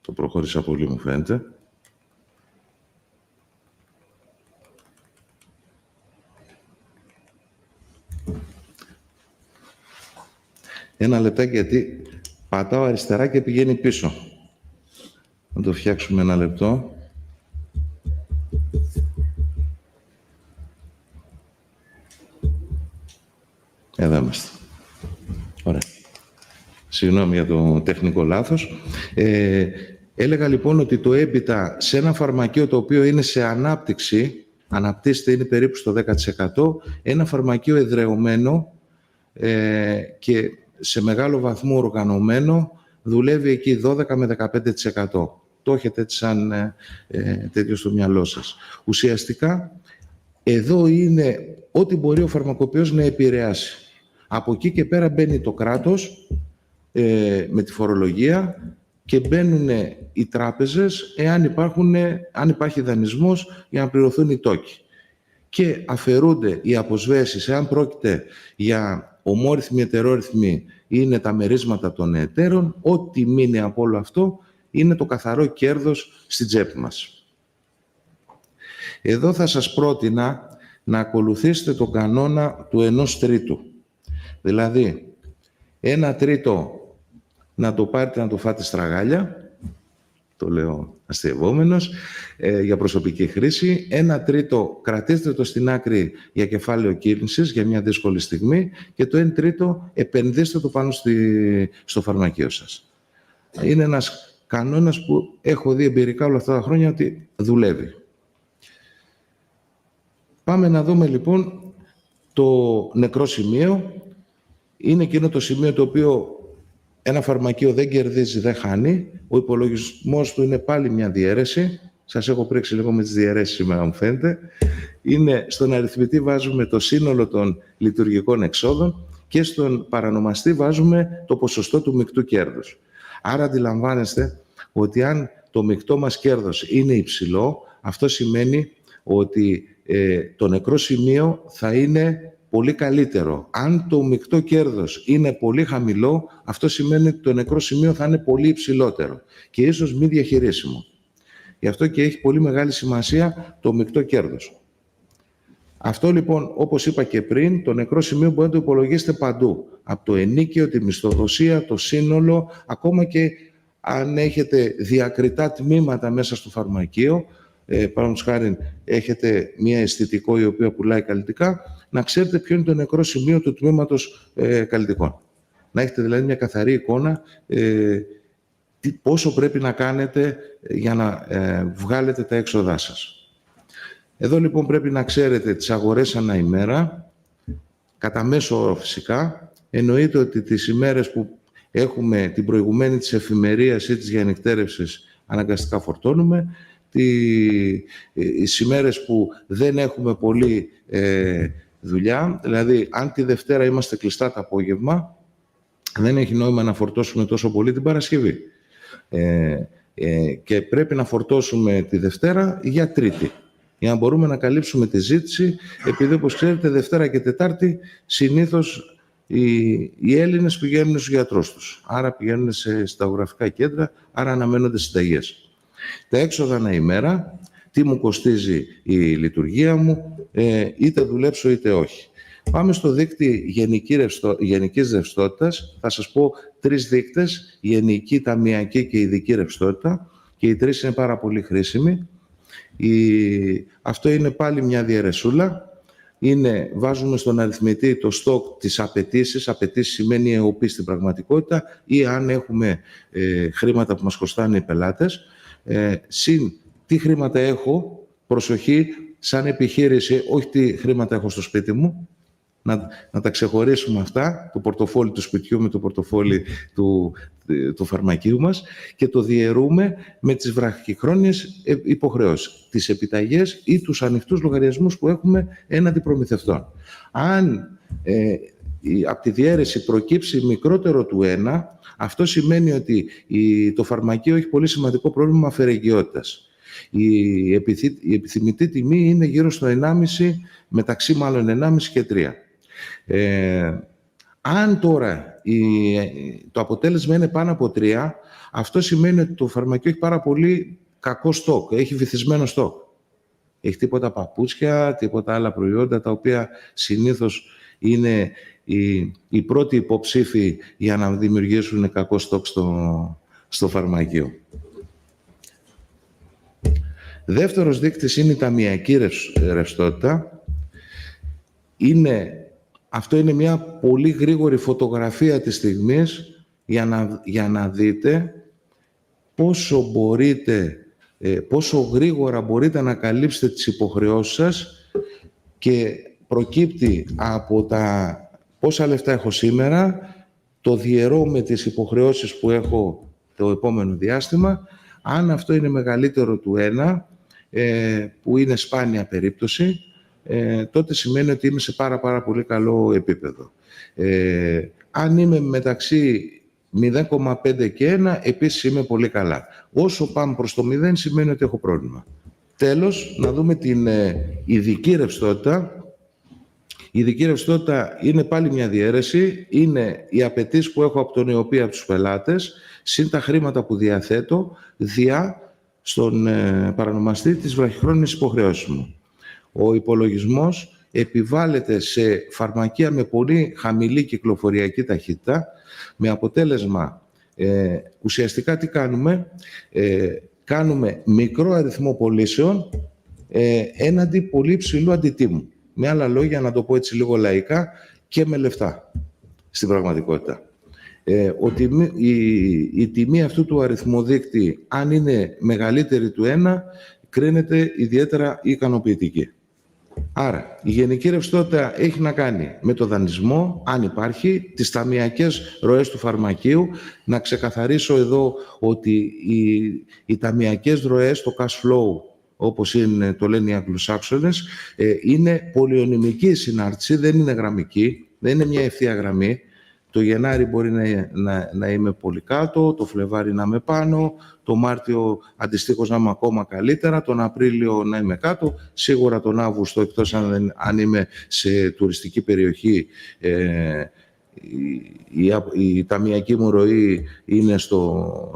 Speaker 2: το προχώρησα πολύ μου φαίνεται. Ένα λεπτάκι, γιατί πατάω αριστερά και πηγαίνει πίσω. Να το φτιάξουμε ένα λεπτό. Εδώ είμαστε. Ωραία. Συγγνώμη για το τεχνικό λάθος. Έλεγα λοιπόν ότι το EBITDA σε ένα φαρμακείο το οποίο είναι σε ανάπτυξη, αναπτύσσεται, είναι περίπου στο 10%, ένα φαρμακείο εδραιωμένο και σε μεγάλο βαθμό οργανωμένο, δουλεύει εκεί 12 με 15%. Το έχετε έτσι σαν τέτοιο στο μυαλό σας. Ουσιαστικά, εδώ είναι ό,τι μπορεί ο φαρμακοποιός να επηρεάσει. Από εκεί και πέρα μπαίνει το κράτος με τη φορολογία και μπαίνουν οι τράπεζες αν υπάρχει δανεισμός για να πληρωθούν οι τόκοι. Και αφαιρούνται οι αποσβέσεις, εάν πρόκειται για ομόρυθμοι, ετερόρυθμοι, είναι τα μερίσματα των εταίρων, ό,τι μείνει από όλο αυτό είναι το καθαρό κέρδος στην τσέπη μας. Εδώ θα σας πρότεινα να ακολουθήσετε τον κανόνα του 1/3. Δηλαδή, 1/3 να το πάρετε να το φάτε στραγάλια, το λέω αστειευόμενος, για προσωπική χρήση. 1/3 κρατήστε το στην άκρη για κεφάλαιο κίνησης, για μια δύσκολη στιγμή, και το 1/3 επενδύστε το πάνω στο φαρμακείο σας. Είναι ένας κανόνας που έχω δει εμπειρικά όλα αυτά τα χρόνια ότι δουλεύει. Πάμε να δούμε λοιπόν το νεκρό σημείο. Είναι εκείνο το σημείο το οποίο ένα φαρμακείο δεν κερδίζει, δεν χάνει. Ο υπολογισμός του είναι πάλι μια διαίρεση. Σας έχω πρίξει λίγο με τις διαιρέσεις σήμερα, μου φαίνεται. Είναι στον αριθμητή βάζουμε το σύνολο των λειτουργικών εξόδων και στον παρανομαστή βάζουμε το ποσοστό του μεικτού κέρδους. Άρα αντιλαμβάνεστε ότι αν το μεικτό μας κέρδος είναι υψηλό, αυτό σημαίνει ότι το νεκρό σημείο θα είναι πολύ καλύτερο. Αν το μεικτό κέρδος είναι πολύ χαμηλό, αυτό σημαίνει ότι το νεκρό σημείο θα είναι πολύ υψηλότερο και ίσως μη διαχειρίσιμο. Γι' αυτό και έχει πολύ μεγάλη σημασία το μεικτό κέρδος. Αυτό λοιπόν, όπως είπα και πριν, το νεκρό σημείο μπορεί να το υπολογίσετε παντού. Από το ενίκαιο, τη μισθοδοσία, το σύνολο, ακόμα και αν έχετε διακριτά τμήματα μέσα στο φαρμακείο, παραδείγματος χάριν έχετε μία αισθητικό η οποία πουλάει καλλιτικά, να ξέρετε ποιο είναι το νεκρό σημείο του τμήματος καλλιτικών. Να έχετε δηλαδή μια καθαρή εικόνα πόσο πρέπει να κάνετε για να βγάλετε τα έξοδά σας. Εδώ λοιπόν πρέπει να ξέρετε τις αγορές ανά ημέρα, κατά μέσο όρο φυσικά. Εννοείται ότι τις ημέρες που έχουμε την προηγουμένη της εφημερίας ή της διανυκτέρευσης αναγκαστικά φορτώνουμε. Τις ημέρες που δεν έχουμε πολύ δουλειά, δηλαδή αν τη Δευτέρα είμαστε κλειστά το απόγευμα, δεν έχει νόημα να φορτώσουμε τόσο πολύ την Παρασκευή. Και πρέπει να φορτώσουμε τη Δευτέρα για Τρίτη, για να μπορούμε να καλύψουμε τη ζήτηση, επειδή όπως ξέρετε Δευτέρα και Τετάρτη συνήθως οι Έλληνες πηγαίνουν στους γιατρούς τους, άρα πηγαίνουν σε συνταγογραφικά κέντρα, άρα αναμένονται συνταγές. Τα έξοδα ανά ημέρα, τι μου κοστίζει η λειτουργία μου, είτε δουλέψω είτε όχι. Πάμε στο δείκτη γενικής ρευστότητας. Θα σας πω 3 δείκτες, γενική, ταμειακή και ειδική ρευστότητα, και οι 3 είναι πάρα πολύ χρήσιμοι. Αυτό είναι πάλι μια διαιρεσούλα. Βάζουμε στον αριθμητή το στόκ της απαιτήσεις. Απαιτήσεις σημαίνει ΕΟΠ στην πραγματικότητα, ή αν έχουμε χρήματα που μας κοστάνε οι πελάτες. Συν τι χρήματα έχω, προσοχή, σαν επιχείρηση, όχι τι χρήματα έχω στο σπίτι μου, να τα ξεχωρίσουμε αυτά, το πορτοφόλι του σπιτιού με το πορτοφόλι του φαρμακείου μας, και το διαιρούμε με τις βραχυχρόνιες υποχρεώσεις, τις επιταγές ή τους ανοιχτούς λογαριασμούς που έχουμε έναντι προμηθευτών. Αν από τη διαίρεση προκύψει μικρότερο του 1, αυτό σημαίνει ότι το φαρμακείο έχει πολύ σημαντικό πρόβλημα αφαιρεγγιότητας. Η επιθυμητή τιμή είναι γύρω στο 1,5, μεταξύ μάλλον 1,5 και 3. Αν τώρα το αποτέλεσμα είναι πάνω από 3, αυτό σημαίνει ότι το φαρμακείο έχει πάρα πολύ κακό στόκ, έχει βυθισμένο στόκ. Έχει τίποτα παπούτσια, τίποτα άλλα προϊόντα, τα οποία συνήθως είναι οι πρώτοι υποψήφοι για να δημιουργήσουν κακό στόκ στο φαρμακείο. Δεύτερος δείκτης είναι η ταμειακή ρευστότητα. Αυτό είναι μια πολύ γρήγορη φωτογραφία της στιγμής για να δείτε πόσο γρήγορα μπορείτε να καλύψετε τις υποχρεώσεις σας, και προκύπτει από τα πόσα λεφτά έχω σήμερα, το διαιρώ με τις υποχρεώσεις που έχω το επόμενο διάστημα. Αν αυτό είναι μεγαλύτερο του 1, που είναι σπάνια περίπτωση, τότε σημαίνει ότι είμαι σε πάρα πολύ καλό επίπεδο. Αν είμαι μεταξύ 0,5 και 1, επίσης είμαι πολύ καλά. Όσο πάμε προς το 0, σημαίνει ότι έχω πρόβλημα. Τέλος, να δούμε την ειδική ρευστότητα. Η ειδική ρευστότητα είναι πάλι μια διαίρεση. Είναι οι απαιτήσεις που έχω από τον ΕΟΠ, από τους πελάτες, συν τα χρήματα που διαθέτω, στον παρανομαστή της βραχυχρόνιας υποχρεώσης μου. Ο υπολογισμός επιβάλλεται σε φαρμακεία με πολύ χαμηλή κυκλοφοριακή ταχύτητα, με αποτέλεσμα ουσιαστικά τι κάνουμε. Κάνουμε μικρό αριθμό πωλήσεων έναντι πολύ υψηλού αντιτίμου. Με άλλα λόγια, να το πω έτσι λίγο λαϊκά, και με λεφτά στην πραγματικότητα. Η τιμή αυτού του αριθμοδείκτη, αν είναι μεγαλύτερη του 1, κρίνεται ιδιαίτερα ικανοποιητική. Άρα, η γενική ρευστότητα έχει να κάνει με το δανεισμό, αν υπάρχει, τις ταμειακές ροές του φαρμακείου. Να ξεκαθαρίσω εδώ ότι οι ταμειακές ροές, το cash flow, όπως το λένε οι Αγγλοσάξονες, είναι πολυονυμική συνάρτηση, δεν είναι γραμμική, δεν είναι μια ευθεία γραμμή. Το Γενάρη μπορεί να είμαι πολύ κάτω, το Φλεβάρι να είμαι πάνω, το Μάρτιο αντιστοίχως να είμαι ακόμα καλύτερα, τον Απρίλιο να είμαι κάτω, σίγουρα τον Αύγουστο, εκτός αν είμαι σε τουριστική περιοχή, η ταμειακή μου ροή είναι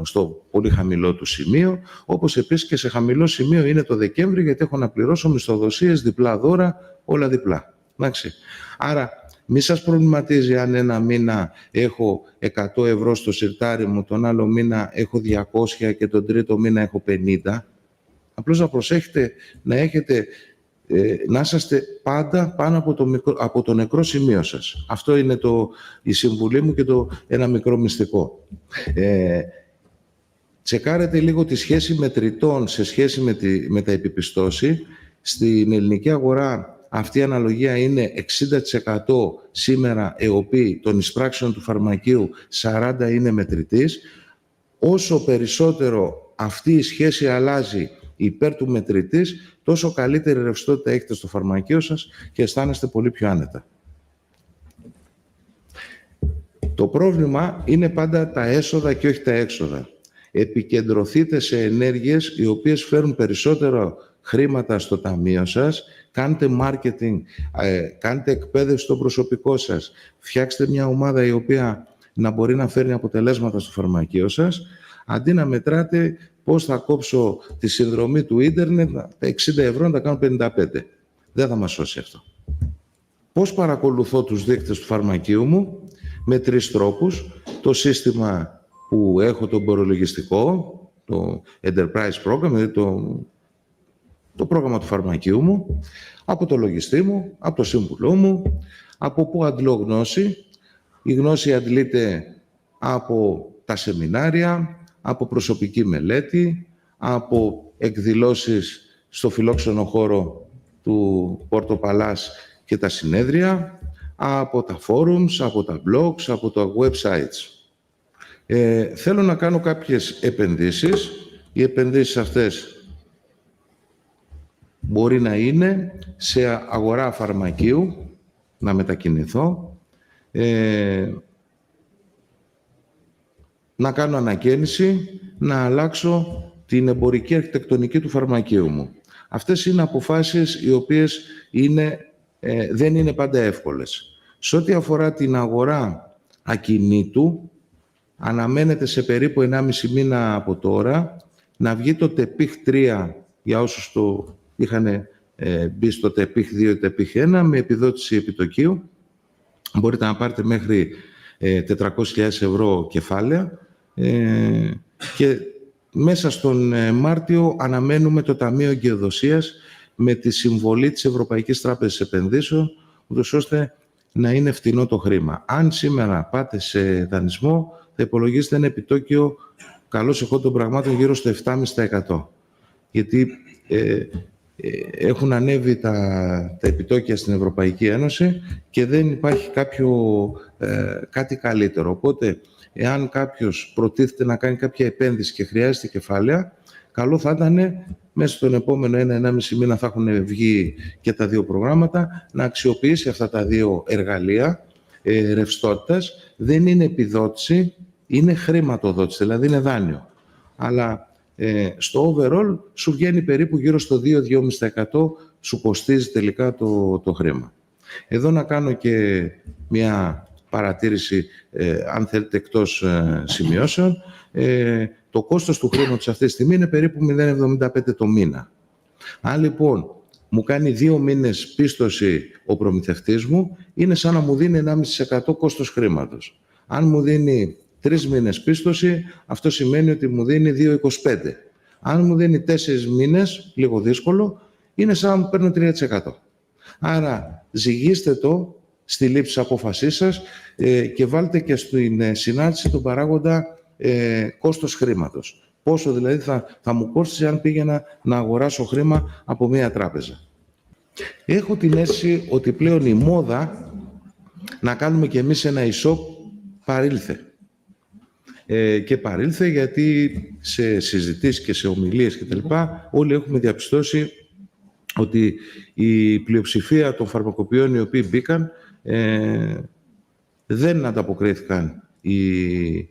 Speaker 2: στο πολύ χαμηλό του σημείο, όπως επίσης και σε χαμηλό σημείο είναι το Δεκέμβρη, γιατί έχω να πληρώσω μισθοδοσίες, διπλά δώρα, όλα διπλά. Εντάξει. Άρα, μη σας προβληματίζει αν ένα μήνα έχω 100 ευρώ στο σιρτάρι μου, τον άλλο μήνα έχω 200 και τον τρίτο μήνα έχω 50. Απλώς να προσέχετε να έχετε να είσαστε πάντα πάνω από το νεκρό σημείο σας. Αυτό είναι η συμβουλή μου και ένα μικρό μυστικό. Τσεκάρετε λίγο τη σχέση μετρητών σε σχέση με τα επιπιστώσει. Στην ελληνική αγορά αυτή η αναλογία είναι 60% σήμερα ΕΟΠΗ των εισπράξεων του φαρμακείου, 40% είναι μετρητής. Όσο περισσότερο αυτή η σχέση αλλάζει υπέρ του μετρητής, τόσο καλύτερη ρευστότητα έχετε στο φαρμακείο σας και αισθάνεστε πολύ πιο άνετα. Το πρόβλημα είναι πάντα τα έσοδα και όχι τα έξοδα. Επικεντρωθείτε σε ενέργειες οι οποίες φέρουν περισσότερο χρήματα στο ταμείο σας, κάντε marketing, κάντε εκπαίδευση στο προσωπικό σας, φτιάξτε μια ομάδα η οποία να μπορεί να φέρνει αποτελέσματα στο φαρμακείο σας, αντί να μετράτε πώς θα κόψω τη συνδρομή του ίντερνετ, τα 60 ευρώ να τα κάνω 55. Δεν θα μας σώσει αυτό. Πώς παρακολουθώ τους δείκτες του φαρμακείου μου? Με 3 τρόπους. Το σύστημα που έχω, το μπορολογιστικό, το Enterprise Program, δηλαδή το πρόγραμμα του φαρμακείου μου, από το λογιστή μου, από το σύμβουλό μου, από πού αντλώ γνώση. Η γνώση αντλείται από τα σεμινάρια, από προσωπική μελέτη, από εκδηλώσεις στο φιλόξενο χώρο του Πόρτο Παλάς και τα συνέδρια, από τα forums, από τα blogs, από τα websites. Θέλω να κάνω κάποιες επενδύσεις. Οι επενδύσεις αυτές μπορεί να είναι σε αγορά φαρμακείου, να μετακινηθώ, να κάνω ανακαίνιση, να αλλάξω την εμπορική αρχιτεκτονική του φαρμακείου μου. Αυτές είναι αποφάσεις οι οποίες δεν είναι πάντα εύκολες. Σε ό,τι αφορά την αγορά ακινήτου, αναμένεται σε περίπου 1,5 μήνα από τώρα να βγει το TEPIC 3 για όσους το είχαν μπει στο TEPIC 2 ή TEPIC 1 με επιδότηση επιτοκίου. Μπορείτε να πάρετε μέχρι 400.000 ευρώ κεφάλαια και μέσα στον Μάρτιο αναμένουμε το Ταμείο Εγκυοδοσίας με τη συμβολή της Ευρωπαϊκής Τράπεζας Επενδύσεων, ούτως ώστε να είναι φτηνό το χρήμα. Αν σήμερα πάτε σε δανεισμό, θα υπολογίσετε ένα επιτόκιο καλώς εχόντων των πραγμάτων γύρω στο 7,5%. Γιατί έχουν ανέβει τα επιτόκια στην Ευρωπαϊκή Ένωση και δεν υπάρχει κάτι καλύτερο. Οπότε, εάν κάποιος προτίθεται να κάνει κάποια επένδυση και χρειάζεται κεφάλαια, καλό θα ήταν μέσα στον επόμενο 1-1,5 μήνα θα έχουν βγει και τα 2 προγράμματα, να αξιοποιήσει αυτά τα 2 εργαλεία ρευστότητας. Δεν είναι επιδότηση, είναι χρηματοδότηση, δηλαδή είναι δάνειο. Αλλά στο overall σου βγαίνει περίπου γύρω στο 2-2,5% σου κοστίζει τελικά το χρήμα. Εδώ να κάνω και μια παρατήρηση, αν θέλετε, εκτός σημειώσεων. Το κόστος του χρήματος αυτή τη στιγμή είναι περίπου 0,75 το μήνα. Αν λοιπόν μου κάνει 2 μήνες πίστοση ο προμηθευτής μου, είναι σαν να μου δίνει 1,5% κόστος χρήματος. Αν μου δίνει 3 μήνες πίστοση, αυτό σημαίνει ότι μου δίνει 2,25. Αν μου δίνει 4 μήνες, λίγο δύσκολο, είναι σαν να μου παίρνω 3%. Άρα ζυγίστε το στη λήψη απόφασής σας και βάλτε και στην συνάρτηση τον παράγοντα κόστος χρήματος. Πόσο δηλαδή θα μου κόστησε αν πήγαινα να αγοράσω χρήμα από μία τράπεζα. Έχω την αίσθηση ότι πλέον η μόδα να κάνουμε κι εμείς ένα e-shop παρήλθε. Και παρήλθε γιατί σε συζητήσεις και σε ομιλίες και τα λοιπά όλοι έχουμε διαπιστώσει ότι η πλειοψηφία των φαρμακοποιών οι οποίοι μπήκαν δεν ανταποκρίθηκαν η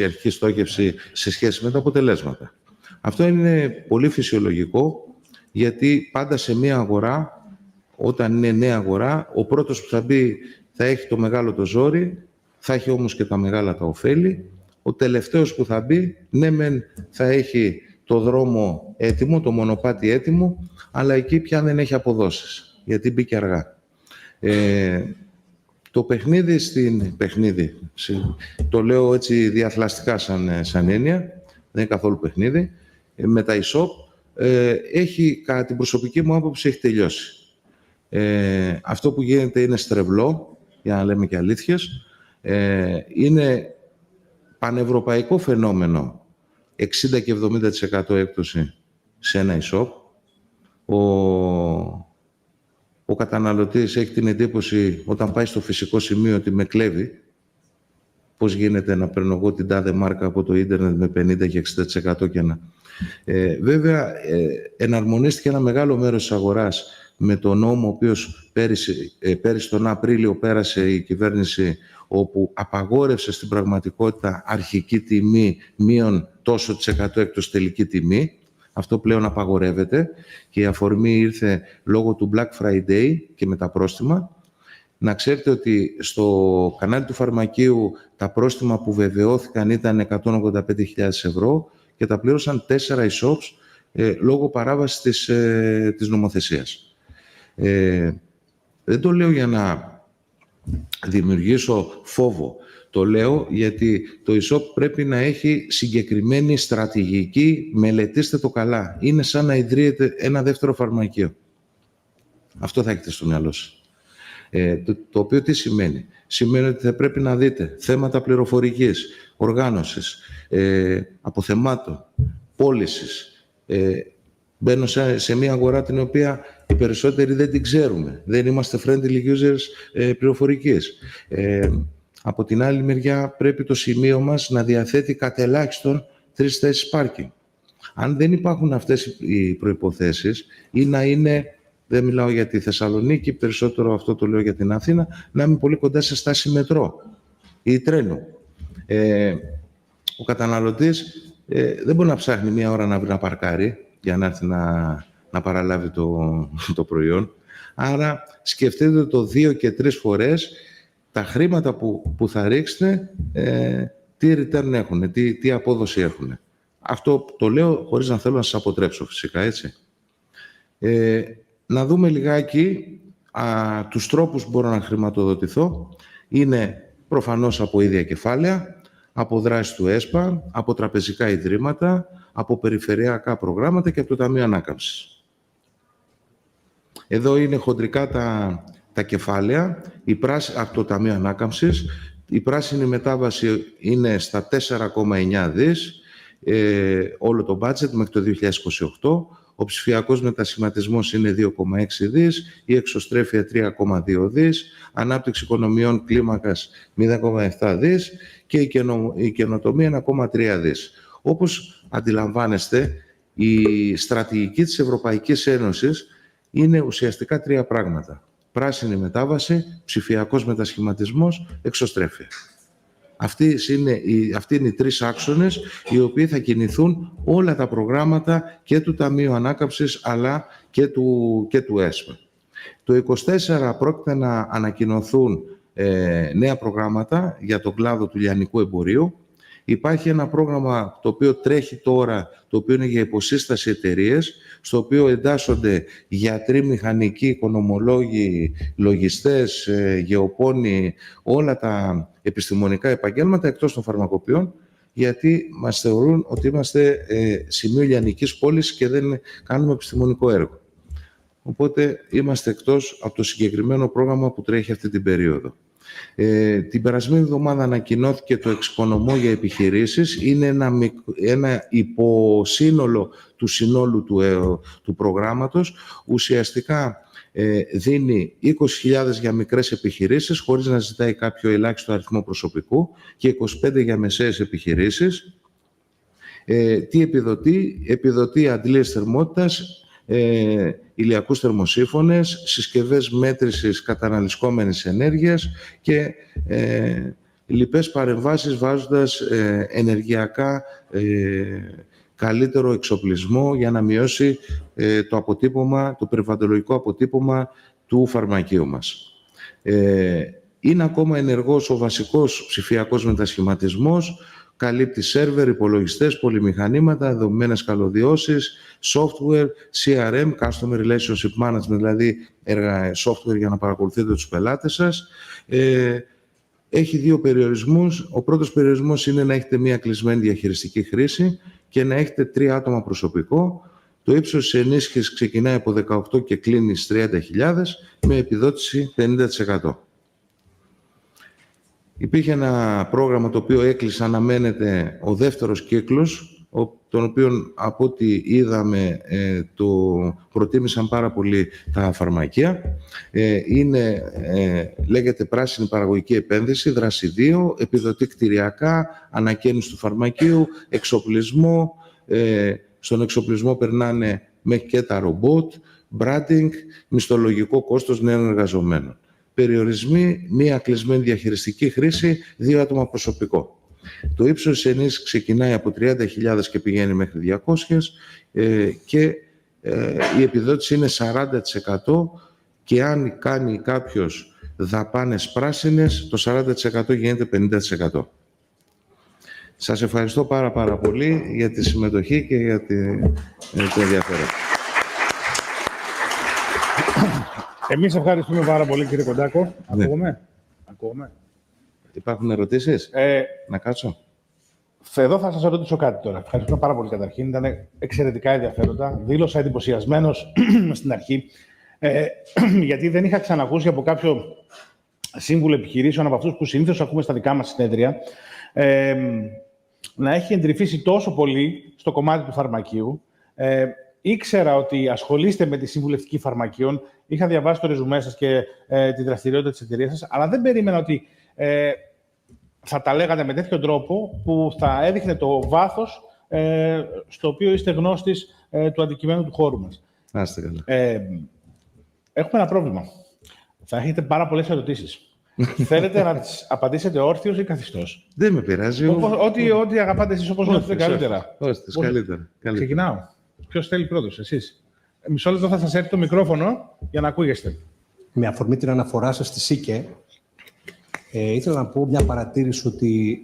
Speaker 2: αρχική στόχευση σε σχέση με τα αποτελέσματα. Αυτό είναι πολύ φυσιολογικό, γιατί πάντα σε μία αγορά, όταν είναι νέα αγορά, ο πρώτος που θα μπει θα έχει το μεγάλο το ζόρι, θα έχει όμως και τα μεγάλα τα ωφέλη. Ο τελευταίος που θα μπει, ναι μεν θα έχει το δρόμο έτοιμο, το μονοπάτι έτοιμο, αλλά εκεί πια δεν έχει αποδόσεις, γιατί μπήκε αργά. Το παιχνίδι, το λέω έτσι διαθλαστικά σαν έννοια, δεν είναι καθόλου παιχνίδι, με τα e-shop έχει, κατά την προσωπική μου άποψη, έχει τελειώσει. Αυτό που γίνεται είναι στρεβλό, για να λέμε και αλήθειες. Είναι πανευρωπαϊκό φαινόμενο 60 και 70% έκπτωση σε ένα e-shop. Ο καταναλωτής έχει την εντύπωση όταν πάει στο φυσικό σημείο ότι με κλέβει. Πώς γίνεται να παίρνω εγώ την τάδε μάρκα από το ίντερνετ με 50 και 60% κενά. Βέβαια, εναρμονίστηκε ένα μεγάλο μέρος της αγοράς με τον νόμο ο οποίος πέρυσι τον Απρίλιο πέρασε η κυβέρνηση, όπου απαγόρευσε στην πραγματικότητα αρχική τιμή μείον τόσο της εκατό έκπτωση τελική τιμή. Αυτό πλέον απαγορεύεται και η αφορμή ήρθε λόγω του Black Friday και με τα πρόστιμα. Να ξέρετε ότι στο κανάλι του φαρμακείου τα πρόστιμα που βεβαιώθηκαν ήταν 185.000 ευρώ και τα πλήρωσαν 4 e-shops λόγω παράβασης της νομοθεσίας. Δεν το λέω για να δημιουργήσω φόβο. Το λέω γιατί το e-shop πρέπει να έχει συγκεκριμένη στρατηγική, μελετήστε το καλά. Είναι σαν να ιδρύεται ένα δεύτερο φαρμακείο. Αυτό θα έχετε στο μυαλό σας. Το οποίο τι σημαίνει? Σημαίνει ότι θα πρέπει να δείτε θέματα πληροφορικής, οργάνωσης, αποθεμάτων, πώλησης. Μπαίνω σε μια αγορά την οποία οι περισσότεροι δεν την ξέρουμε. Δεν είμαστε friendly users πληροφορικής. Από την άλλη μεριά πρέπει το σημείο μας να διαθέτει κατ' ελάχιστον 3 θέσεις πάρκινγκ. Αν δεν υπάρχουν αυτές οι προϋποθέσεις ή να είναι, δεν μιλάω για τη Θεσσαλονίκη, περισσότερο αυτό το λέω για την Αθήνα, να είμαι πολύ κοντά σε στάση μετρό ή τρένου. Ο καταναλωτής δεν μπορεί να ψάχνει μία ώρα να βρει να παρκάρει για να έρθει να παραλάβει το προϊόν. Άρα σκεφτείτε το 2 και 3 φορές τα χρήματα που θα ρίξετε, τι return έχουν, τι απόδοση έχουν. Αυτό το λέω χωρίς να θέλω να σας αποτρέψω φυσικά, έτσι. Να δούμε λιγάκι τους τρόπους που μπορώ να χρηματοδοτηθώ. Είναι προφανώς από ίδια κεφάλαια, από δράση του ΕΣΠΑ, από τραπεζικά ιδρύματα, από περιφερειακά προγράμματα και από το Ταμείο Ανάκαμψης. Εδώ είναι χοντρικά τα κεφάλαια από το Ταμείο Ανάκαμψης. Η πράσινη μετάβαση είναι στα 4,9 δις, όλο το budget μέχρι το 2028. Ο ψηφιακός μετασχηματισμός είναι 2,6 δις, η εξωστρέφεια 3,2 δις, ανάπτυξη οικονομιών κλίμακας 0,7 δις και η καινοτομία 1,3 δις. Όπως αντιλαμβάνεστε, η στρατηγική της Ευρωπαϊκής Ένωσης είναι ουσιαστικά 3 πράγματα. Πράσινη μετάβαση, ψηφιακός μετασχηματισμός, εξωστρέφεια. Αυτοί είναι οι 3 άξονες οι οποίοι θα κινηθούν όλα τα προγράμματα και του Ταμείου Ανάκαμψης αλλά και του ΕΣΠΑ. Το 2024 πρόκειται να ανακοινωθούν νέα προγράμματα για τον κλάδο του λιανικού εμπορίου. Υπάρχει ένα πρόγραμμα το οποίο τρέχει τώρα, το οποίο είναι για υποσύσταση εταιρείες, στο οποίο εντάσσονται γιατροί, μηχανικοί, οικονομολόγοι, λογιστές, γεωπόνοι, όλα τα επιστημονικά επαγγέλματα εκτός των φαρμακοποιών, γιατί μας θεωρούν ότι είμαστε σημείο λιανικής πόλης και δεν κάνουμε επιστημονικό έργο. Οπότε είμαστε εκτός από το συγκεκριμένο πρόγραμμα που τρέχει αυτή την περίοδο. Την περασμένη εβδομάδα ανακοινώθηκε το εξοικονομώ για επιχειρήσεις. Είναι ένα υποσύνολο του συνόλου του προγράμματος. Ουσιαστικά δίνει 20.000 για μικρές επιχειρήσεις χωρίς να ζητάει κάποιο ελάχιστο αριθμό προσωπικού και 25 για μεσαίες επιχειρήσεις. Τι επιδοτεί? Επιδοτεί αντλίες θερμότητας, ηλιακούς θερμοσύφωνες, συσκευές μέτρησης καταναλυσκόμενης ενέργειας και λοιπές παρεμβάσεις βάζοντας ενεργειακά καλύτερο εξοπλισμό για να μειώσει το περιβαλλοντολογικό αποτύπωμα του φαρμακείου μας. Είναι ακόμα ενεργός ο βασικός ψηφιακός μετασχηματισμός. Καλύπτει σερβερ, υπολογιστές, πολυμηχανήματα, δεδομένες καλωδιώσεις, software, CRM, Customer Relationship Management, δηλαδή software για να παρακολουθείτε τους πελάτες σας. Έχει 2 περιορισμούς. Ο πρώτος περιορισμός είναι να έχετε μία κλεισμένη διαχειριστική χρήση και να έχετε 3 άτομα προσωπικό. Το ύψος της ενίσχυσης ξεκινάει από 18 και κλείνει στις 30.000 με επιδότηση 50%. Υπήρχε ένα πρόγραμμα το οποίο έκλεισε, αναμένεται ο δεύτερος κύκλος, τον οποίο από ό,τι είδαμε το προτίμησαν πάρα πολύ τα φαρμακεία. Λέγεται πράσινη παραγωγική επένδυση, δράση 2, επιδοτεί κτηριακά, ανακαίνιση του φαρμακείου, εξοπλισμό. Στον εξοπλισμό περνάνε μέχρι και τα ρομπότ, branding, μισθολογικό κόστος νέων εργαζομένων. Περιορισμοί, μία κλεισμένη διαχειριστική χρήση, 2 άτομα προσωπικό. Το ύψος της ενίσχυσης ξεκινάει από 30.000 και πηγαίνει μέχρι 200 και η επιδότηση είναι 40% και αν κάνει κάποιος δαπάνες πράσινες, το 40% γίνεται 50%. Σας ευχαριστώ πάρα πολύ για τη συμμετοχή και για το ενδιαφέρον.
Speaker 1: Εμείς ευχαριστούμε πάρα πολύ, κύριε Κοντάκο.
Speaker 2: Ναι.
Speaker 1: Ακούγομαι.
Speaker 2: Υπάρχουν ερωτήσεις? Να κάτσω.
Speaker 1: Εδώ θα σας ρωτήσω κάτι τώρα. Ευχαριστούμε πάρα πολύ καταρχήν. Ήταν εξαιρετικά ενδιαφέροντα. Δήλωσα εντυπωσιασμένος στην αρχή, γιατί δεν είχα ξανακούσει από κάποιο σύμβουλο επιχειρήσεων, από αυτούς που συνήθως ακούμε στα δικά μας συνέδρια, να έχει εντρυφήσει τόσο πολύ στο κομμάτι του φαρμακείου. Ήξερα ότι ασχολείστε με τη συμβουλευτική φαρμακείων. Είχα διαβάσει το ρεζουμέ σας και τη δραστηριότητα της εταιρείας σας, αλλά δεν περίμενα ότι θα τα λέγατε με τέτοιο τρόπο που θα έδειχνε το βάθος στο οποίο είστε γνώστης του αντικειμένου του χώρου μας.
Speaker 2: Να είστε καλά.
Speaker 1: Έχουμε ένα πρόβλημα. Θα έχετε πάρα πολλές ερωτήσεις. Θέλετε να τις απαντήσετε όρθιος ή καθιστός?
Speaker 2: Δεν με πειράζει.
Speaker 1: Ό,τι αγαπάτε εσείς, όπως νιώθετε καλύτερα.
Speaker 2: Ώστε, καλύτερα.
Speaker 1: Ξεκινάω. Ποιος θέλει πρώτος, εσείς? Μισό λεπτό θα σας έρθει το μικρόφωνο για να ακούγεστε.
Speaker 3: Με αφορμή την αναφορά σας στη ΣΥΚΕ, ήθελα να πω μια παρατήρηση ότι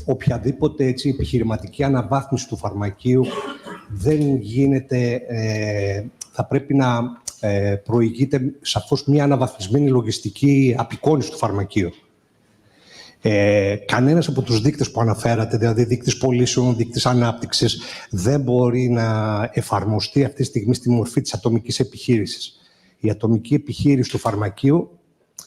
Speaker 3: οποιαδήποτε επιχειρηματική αναβάθμιση του φαρμακείου δεν γίνεται, θα πρέπει να προηγείται σαφώς μια αναβαθμισμένη λογιστική απεικόνιση του φαρμακείου. Κανένας από τους δείκτες που αναφέρατε, δηλαδή δείκτες πωλήσεων, δείκτες ανάπτυξης, δεν μπορεί να εφαρμοστεί αυτή τη στιγμή στη μορφή της ατομικής επιχείρησης. Η ατομική επιχείρηση του φαρμακείου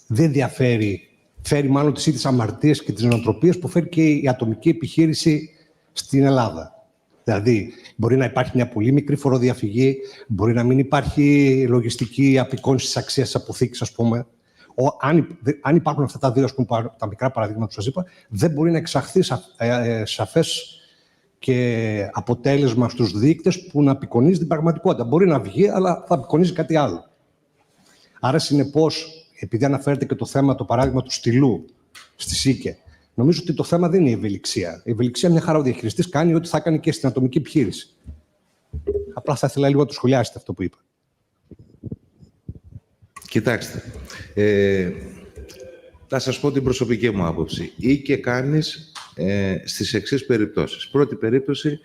Speaker 3: δεν διαφέρει, φέρει μάλλον τις ίδιες αμαρτίες και τις νοοτροπίες που φέρει και η ατομική επιχείρηση στην Ελλάδα. Δηλαδή, μπορεί να υπάρχει μια πολύ μικρή φοροδιαφυγή, μπορεί να μην υπάρχει λογιστική απεικόνιση της αξίας της αποθήκης, ας πούμε. Αν υπάρχουν αυτά τα δύο, ας πούμε, τα μικρά παραδείγματα που σας είπα, δεν μπορεί να εξαχθεί σαφές και αποτέλεσμα στους δείκτες που να απεικονίζει την πραγματικότητα. Μπορεί να βγει, αλλά θα απεικονίζει κάτι άλλο. Άρα, συνεπώς, επειδή αναφέρεται και το θέμα, το παράδειγμα του στυλού στη ΣΥΚΕ, νομίζω ότι το θέμα δεν είναι η ευελιξία. Η ευελιξία, μια χαρά ο διαχειριστής κάνει ό,τι θα κάνει και στην ατομική επιχείρηση. Απλά θα ήθελα λίγο να το σχολιάσετε αυτό που είπα.
Speaker 2: Κοιτάξτε, θα σας πω την προσωπική μου άποψη. Ή και κάνεις στις εξής περιπτώσεις. Πρώτη περίπτωση,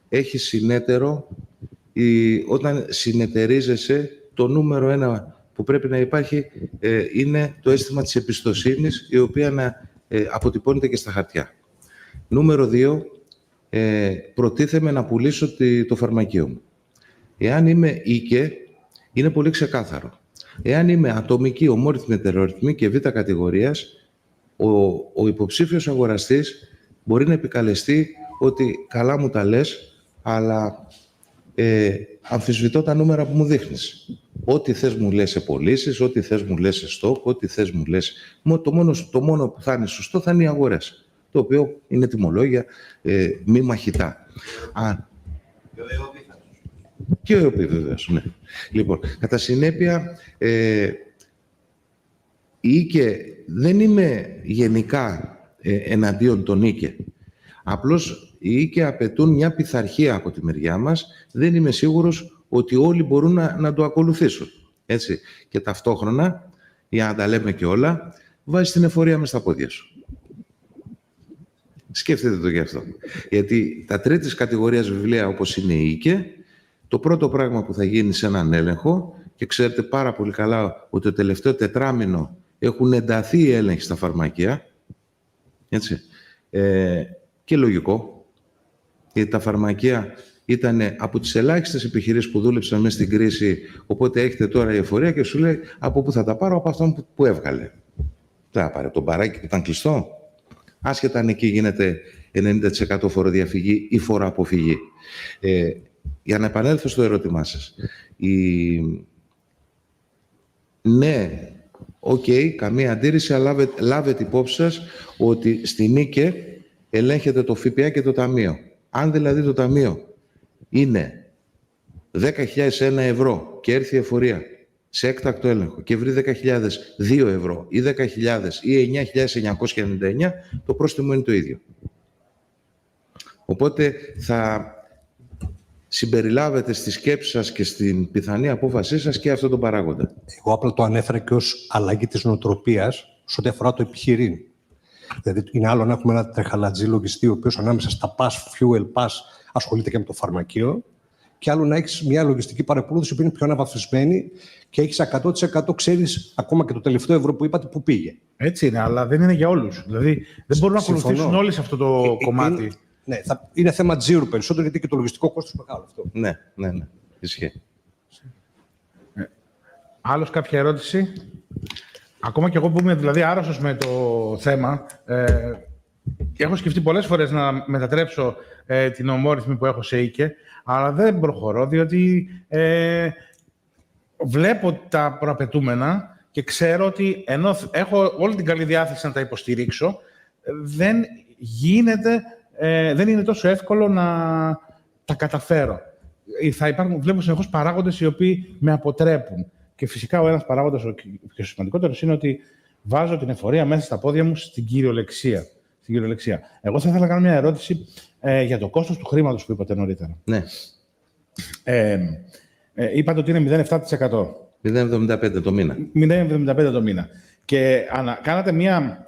Speaker 2: έχει συνέτερο, όταν συνεταιρίζεσαι, το νούμερο ένα που πρέπει να υπάρχει είναι το αίσθημα της εμπιστοσύνης, η οποία να αποτυπώνεται και στα χαρτιά. Νούμερο 2, προτίθεμαι να πουλήσω το φαρμακείο μου. Εάν είμαι οίκε, είναι πολύ ξεκάθαρο. Εάν είμαι ατομική, ομόρυθμη, ετερορυθμή και β' κατηγορίας, ο υποψήφιος αγοραστής μπορεί να επικαλεστεί ότι καλά μου τα λες, αλλά αμφισβητώ τα νούμερα που μου δείχνεις. Ό,τι θες μου λες σε πωλήσεις, ό,τι θες μου λες σε στόκ, ό,τι θες μου λες. Το μόνο που θα είναι σωστό θα είναι οι αγορές, το οποίο είναι τιμολόγια μη μαχητά. Και ο ΕΟΠΗ βεβαίως, ναι. Λοιπόν, κατά συνέπεια, η ΙΚΕ δεν είμαι γενικά εναντίον των ΙΚΕ. Απλώς οι ΙΚΕ απαιτούν μια πειθαρχία από τη μεριά μας. Δεν είμαι σίγουρος ότι όλοι μπορούν να το ακολουθήσουν. Έτσι. Και ταυτόχρονα, για να τα λέμε και όλα, βάζεις την εφορία μες στα πόδια σου. Σκέφτεται το γι' αυτό. Γιατί τα τρίτης κατηγορίας βιβλία, όπως είναι η ΙΚΕ, το πρώτο πράγμα που θα γίνει σε έναν έλεγχο, και ξέρετε πάρα πολύ καλά ότι το τελευταίο τετράμινο έχουν ενταθεί οι έλεγχοι στα φαρμακεία, έτσι, και λογικό, γιατί τα φαρμακεία Ήταν από τις ελάχιστες επιχειρήσεις που δούλεψαν μέσα στην κρίση, οπότε έχετε τώρα η εφορία και σου λέει από πού θα τα πάρω, από αυτόν που έβγαλε. Θα πάρε τον μπαράκι που ήταν κλειστό. Άσχετα αν εκεί γίνεται 90% φοροδιαφυγή ή φοροαποφυγή. Για να επανέλθω στο ερώτημά σας. Ναι, καμία αντίρρηση, αλλά λάβετε υπόψη σας ότι στην ΝΙΚΕ ελέγχεται το ΦΠΑ και το ταμείο. Αν δηλαδή το ταμείο είναι 10.001 ευρώ και έρθει η εφορία σε έκτακτο έλεγχο και βρει 10.002 ευρώ ή 10.000 ή 9.999, το πρόστιμο είναι το ίδιο. Οπότε θα συμπεριλάβετε στη σκέψη σας και στην πιθανή απόφασή σας και αυτό τον παράγοντα.
Speaker 3: Εγώ απλά το ανέφερα και ως αλλαγή της νοοτροπίας σε ό,τι αφορά το επιχειρήν. Δηλαδή, είναι άλλο να έχουμε ένα τρεχαλατζή λογιστή, ο οποίος ανάμεσα στα pass, fuel pass, ασχολείται και με το φαρμακείο, και άλλο να έχεις μια λογιστική παρακολούθηση που είναι πιο αναβαθμισμένη και έχεις 100% ξέρεις ακόμα και το τελευταίο ευρώ που είπατε που πήγε.
Speaker 1: Έτσι είναι, αλλά δεν είναι για όλους. Δηλαδή, δεν μπορούν να ακολουθήσουν όλοι σε αυτό το κομμάτι.
Speaker 3: Ναι, είναι θέμα τζίρου περισσότερο, γιατί και το λογιστικό κόστος είναι μεγάλο αυτό.
Speaker 2: Ναι. Ισχύει.
Speaker 1: Άλλος κάποια ερώτηση? Ακόμα και εγώ που είμαι δηλαδή άρρωστος με το θέμα, έχω σκεφτεί πολλές φορές να μετατρέψω την ομόρυθμη που έχω σε οίκε, αλλά δεν προχωρώ, διότι βλέπω τα προαπαιτούμενα και ξέρω ότι ενώ έχω όλη την καλή διάθεση να τα υποστηρίξω, δεν είναι τόσο εύκολο να τα καταφέρω. Βλέπω συνεχώς παράγοντες οι οποίοι με αποτρέπουν. Και φυσικά ο ένας παράγοντας, ο πιο σημαντικότερος, είναι ότι βάζω την εφορία μέσα στα πόδια μου στην κυριολεξία. Εγώ θα ήθελα να κάνω μια ερώτηση για το κόστος του χρήματος που είπατε νωρίτερα.
Speaker 2: Ναι.
Speaker 1: Είπατε ότι είναι 0,7%.
Speaker 2: 0,75 το μήνα.
Speaker 1: 0,75 το μήνα. Και κάνατε μια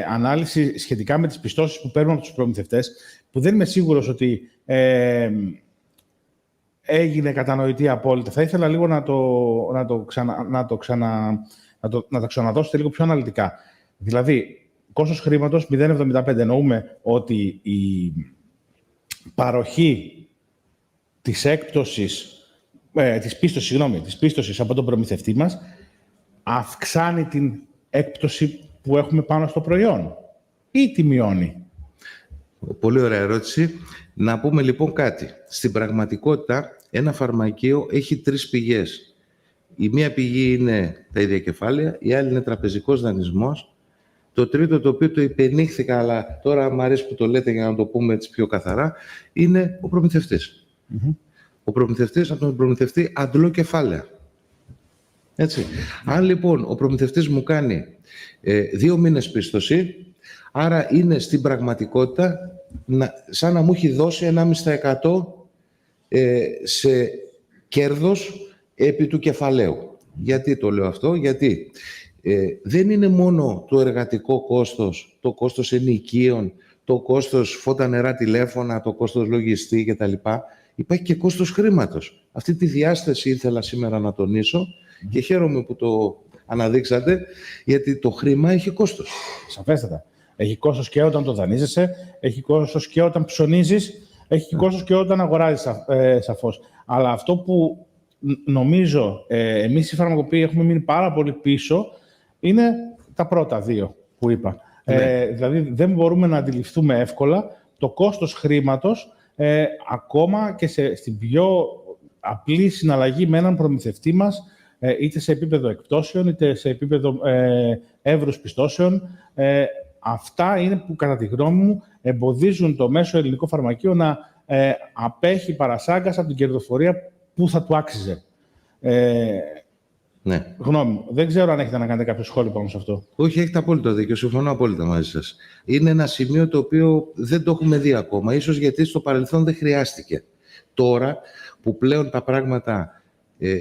Speaker 1: ανάλυση σχετικά με τις πιστώσεις που παίρνουν από τους προμηθευτές, που δεν είμαι σίγουρος ότι έγινε κατανοητή απόλυτα. Θα ήθελα λίγο να τα ξαναδώσετε λίγο πιο αναλυτικά. Δηλαδή, κόστος χρήματος 0,75. Εννοούμε ότι η παροχή της πίστοσης από τον προμηθευτή μας αυξάνει την έκπτωση που έχουμε πάνω στο προϊόν ή τη μειώνει?
Speaker 2: Πολύ ωραία ερώτηση. Να πούμε λοιπόν κάτι. Στην πραγματικότητα, ένα φαρμακείο έχει 3 πηγές. Η μία πηγή είναι τα ίδια κεφάλαια, η άλλη είναι τραπεζικός δανεισμός. Το τρίτο, το οποίο το υπενήχθηκα, αλλά τώρα μου αρέσει που το λέτε για να το πούμε έτσι πιο καθαρά, είναι ο προμηθευτής. Mm-hmm. Ο προμηθευτής, από τον προμηθευτή αντλώ κεφάλαια. Έτσι. Αν λοιπόν ο προμηθευτής μου κάνει 2 μήνες πίστοση, άρα είναι στην πραγματικότητα σαν να μου έχει δώσει 1,5% σε κέρδος επί του κεφαλαίου. Γιατί το λέω αυτό? Γιατί δεν είναι μόνο το εργατικό κόστος, το κόστος ενοικίων, το κόστος φώτα, νερά, τηλέφωνα, το κόστος λογιστή κτλ. Υπάρχει και κόστος χρήματος. Αυτή τη διάσταση ήθελα σήμερα να τονίσω και χαίρομαι που το αναδείξατε, γιατί το χρήμα έχει κόστος.
Speaker 1: Σαφέστατα. Έχει κόστος και όταν το δανείζεσαι, έχει κόστος και όταν ψωνίζεις, έχει κόστος και όταν αγοράζεις, σαφώς. Αλλά αυτό που νομίζω εμείς οι φαρμακοποιοί έχουμε μείνει πάρα πολύ πίσω είναι τα πρώτα 2 που είπα. Δηλαδή δεν μπορούμε να αντιληφθούμε εύκολα το κόστος χρήματος ακόμα και στην πιο απλή συναλλαγή με έναν προμηθευτή μας, είτε σε επίπεδο εκπτώσεων, είτε σε επίπεδο εύρους πιστώσεων. Αυτά είναι που, κατά τη γνώμη μου, εμποδίζουν το μέσο ελληνικό φαρμακείο να απέχει παρασάγκας από την κερδοφορία που θα του άξιζε.
Speaker 2: Ναι.
Speaker 1: Γνώμη μου. Δεν ξέρω αν έχετε να κάνετε κάποιο σχόλιο πάνω σε αυτό.
Speaker 2: Όχι, έχετε απόλυτο δίκιο. Συμφωνώ απόλυτα μαζί σας. Είναι ένα σημείο το οποίο δεν το έχουμε δει ακόμα. Ίσως γιατί στο παρελθόν δεν χρειάστηκε. Τώρα που πλέον τα πράγματα